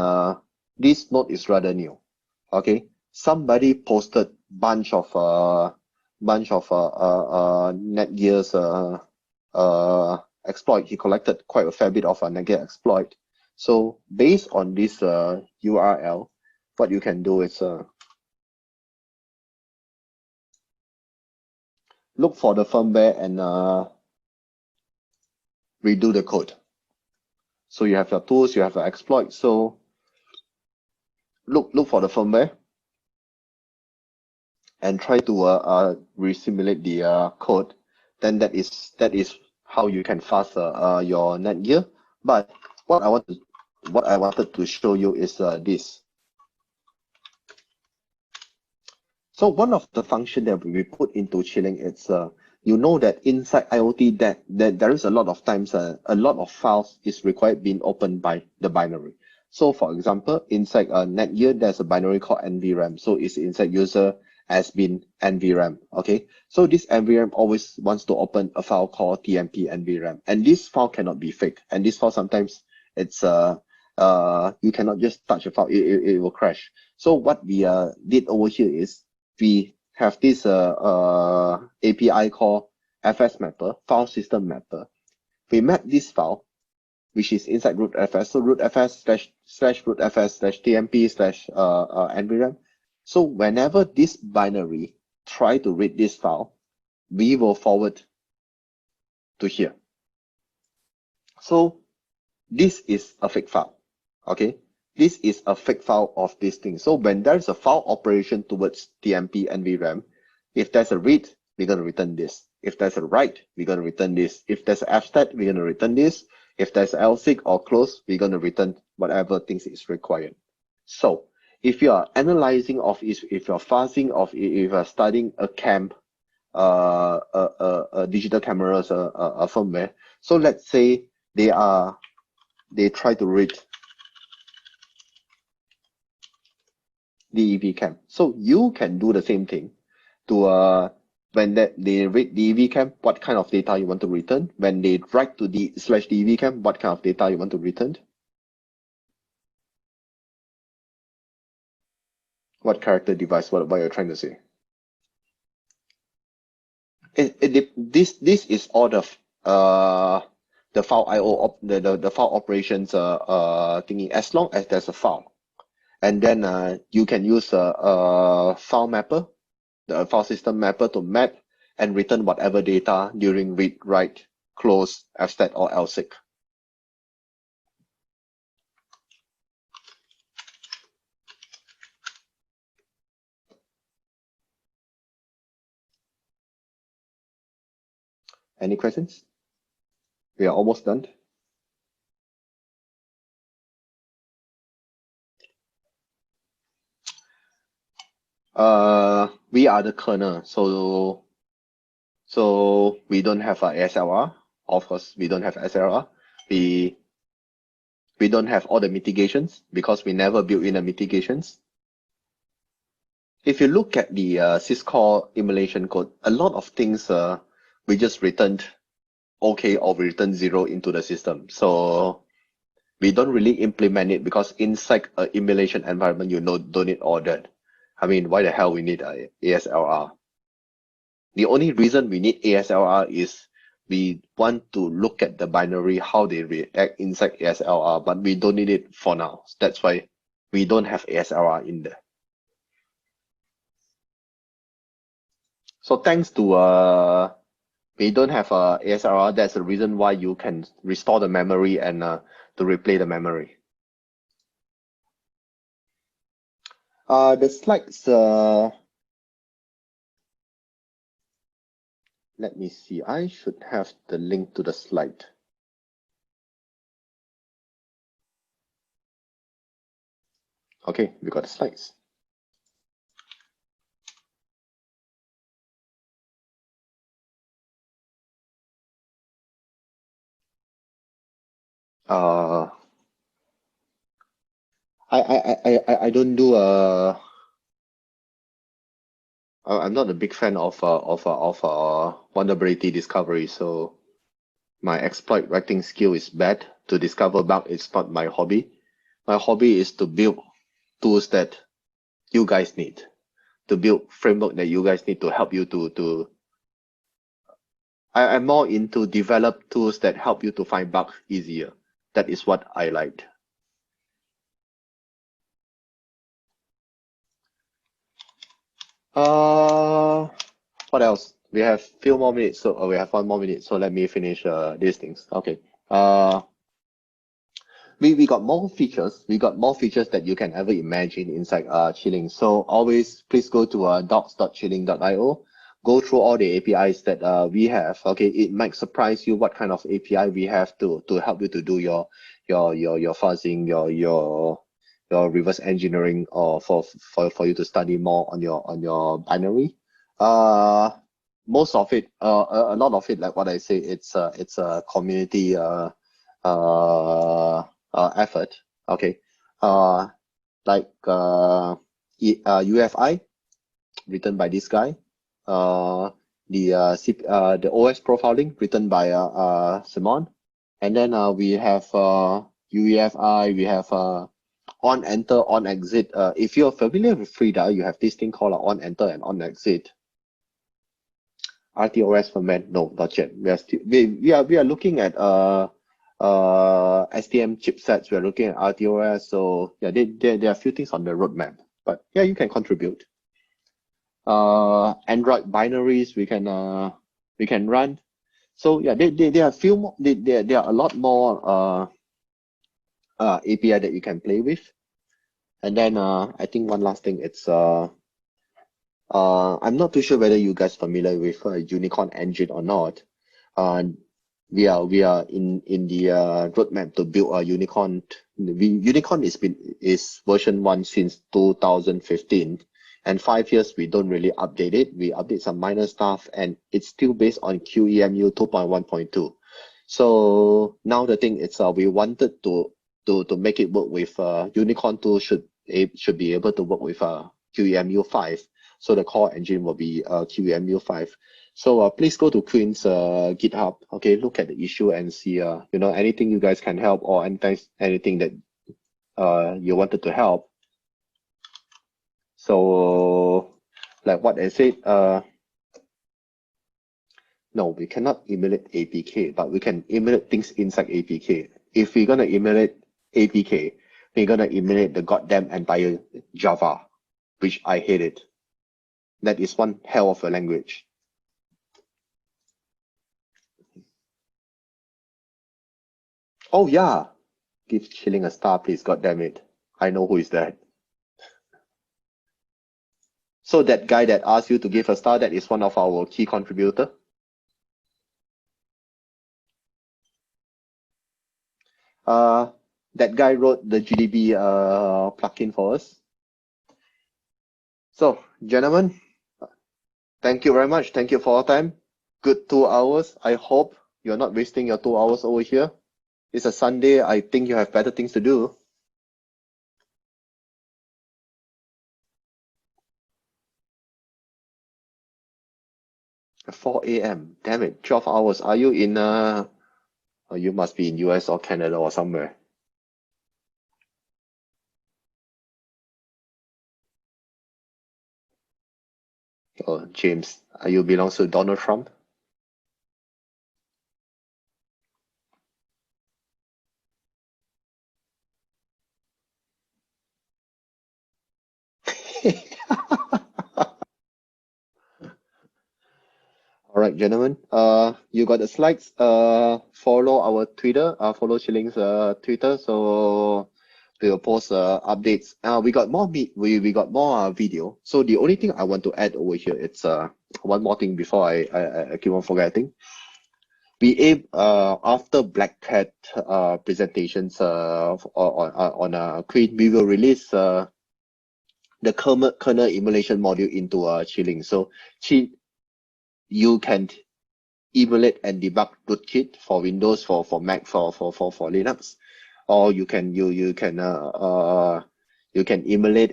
Speaker 1: this node is rather new. Okay, somebody posted bunch of Netgear's exploit. He collected quite a fair bit of Netgear exploit. So based on this URL, what you can do is look for the firmware and redo the code. So you have your tools, you have your exploit. So look for the firmware and try to resimulate the code. Then that is how you can fast your Netgear. But what I wanted to show you is this. So one of the function that we put into Qiling, it's you know that inside IoT that there is a lot of times a lot of files is required being opened by the binary. So for example, inside Netgear, there's a binary called NVRAM. So it's inside user has been NVRAM. Okay, so this NVRAM always wants to open a file called TMP NVRAM, and this file cannot be fake. And this file sometimes it's you cannot just touch a file, it will crash. So what we did over here is we have this API called FS Mapper, File System Mapper. We map this file, which is inside rootfs. So rootfs / rootfs / tmp / nvram. So whenever this binary try to read this file, we will forward to here. So this is a fake file. Okay. This is a fake file of this thing. So when there's a file operation towards TMP and VRAM, if there's a read, we're going to return this. If there's a write, we're going to return this. If there's an abstat, we're going to return this. If there's LSIG or close, we're going to return whatever things is required. So if you are analyzing of, if you're fuzzing of, if you're studying a camp, a digital cameras, a firmware. So let's say they try to read DEV cam. So you can do the same thing to when they read DEV cam, what kind of data you want to return. When they write to /DEV cam, what kind of data you want to return. What character device, what you're trying to say. This is all the file IO the file operations thingy, as long as there's a file. And then you can use a file mapper, the file system mapper, to map and return whatever data during read, write, close, abstat, or LSIG. Any questions? We are almost done. We are the kernel, so we don't have a ASLR. Of course, we don't have SLR. We don't have all the mitigations because we never built in the mitigations. If you look at the syscall emulation code, a lot of things we just returned okay or we returned 0 into the system. So we don't really implement it because inside an emulation environment, you know, don't need all that. I mean, why the hell we need a ASLR? The only reason we need ASLR is we want to look at the binary, how they react inside ASLR, but we don't need it for now. That's why we don't have ASLR in there. So thanks to we don't have a ASLR, that's the reason why you can restore the memory and to replay the memory. The slides, let me see. I should have the link to the slide. Okay, we got the slides. I don't do I'm not a big fan of vulnerability discovery, so my exploit writing skill is bad. To discover bug is not my hobby. My hobby is to build tools that you guys need, to build framework that you guys need to help you to I'm more into develop tools that help you to find bugs easier. That is what I liked. What else? We have few more minutes, so we have 1 more minute. So let me finish these things. Okay. We got more features. We got more features that you can ever imagine inside Qiling. So always please go to docs.qiling.io. Go through all the APIs that we have. Okay, it might surprise you what kind of API we have to help you to do your fuzzing, your reverse engineering, or for you to study more on your binary. Most of it, a lot of it, like what I say, it's a community effort. Okay, like UFI written by this guy. The OS profiling written by Simon, and then we have UEFI. We have on enter, on exit. If you're familiar with Frida, you have this thing called on enter and on exit. RTOS ferment, no, not yet. We are still we are looking at STM chipsets. We are looking at RTOS. So yeah, there are a few things on the roadmap. But yeah, you can contribute. Android binaries we can run. So yeah, there are few more. There are a lot more API that you can play with. And then I think one last thing, it's I'm not too sure whether you guys familiar with Unicorn engine or not. We are in the roadmap to build a Unicorn. Unicorn is version 1 since 2015, and 5 years we don't really update it. We update some minor stuff, and it's still based on QEMU 2.1.2. So now the thing is, we wanted to make it work with Unicorn 2 should be able to work with QEMU 5. So the core engine will be QEMU 5. So please go to Queen's GitHub. Okay, look at the issue and see anything you guys can help, or anything that you wanted to help. So like what I said, no, we cannot emulate APK, but we can emulate things inside APK. If we're gonna emulate APK, we're gonna emulate the goddamn entire Java, which I hate it. That is one hell of a language. Oh yeah, give Qiling a star, please. God damn it, I know who is that. So that guy that asked you to give a star, that is one of our key contributor. that guy wrote the GDB plugin for us. So, gentlemen, thank you very much. Thank you for your time. Good 2 hours. I hope you're not wasting your 2 hours over here. It's a Sunday. I think you have better things to do. 4 a.m. Damn it, 12 hours. Are you in you must be in US or Canada or somewhere. Oh, James, you belong to Donald Trump? All right, gentlemen. You got the slides. Follow our Twitter. Follow Qiling's Twitter. So we'll post updates. We got more we got more video. So the only thing I want to add over here, it's one more thing before I keep on forgetting. After Black Hat presentations on Queen, we will release the kernel emulation module into Qiling. So you can emulate and debug rootkit for Windows, for Mac, for Linux, or you can emulate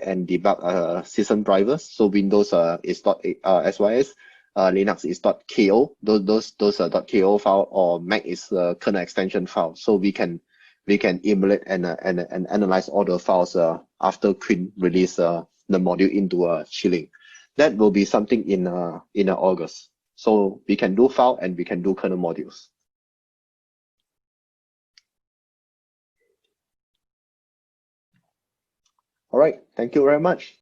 Speaker 1: and debug system drivers. So Windows is .sys, Linux is .ko. Those are .ko file, or Mac is kernel extension file. So we can emulate and analyze all the files after Queen release the module into Qiling. That will be something in August. So we can do file and we can do kernel modules. All right, thank you very much.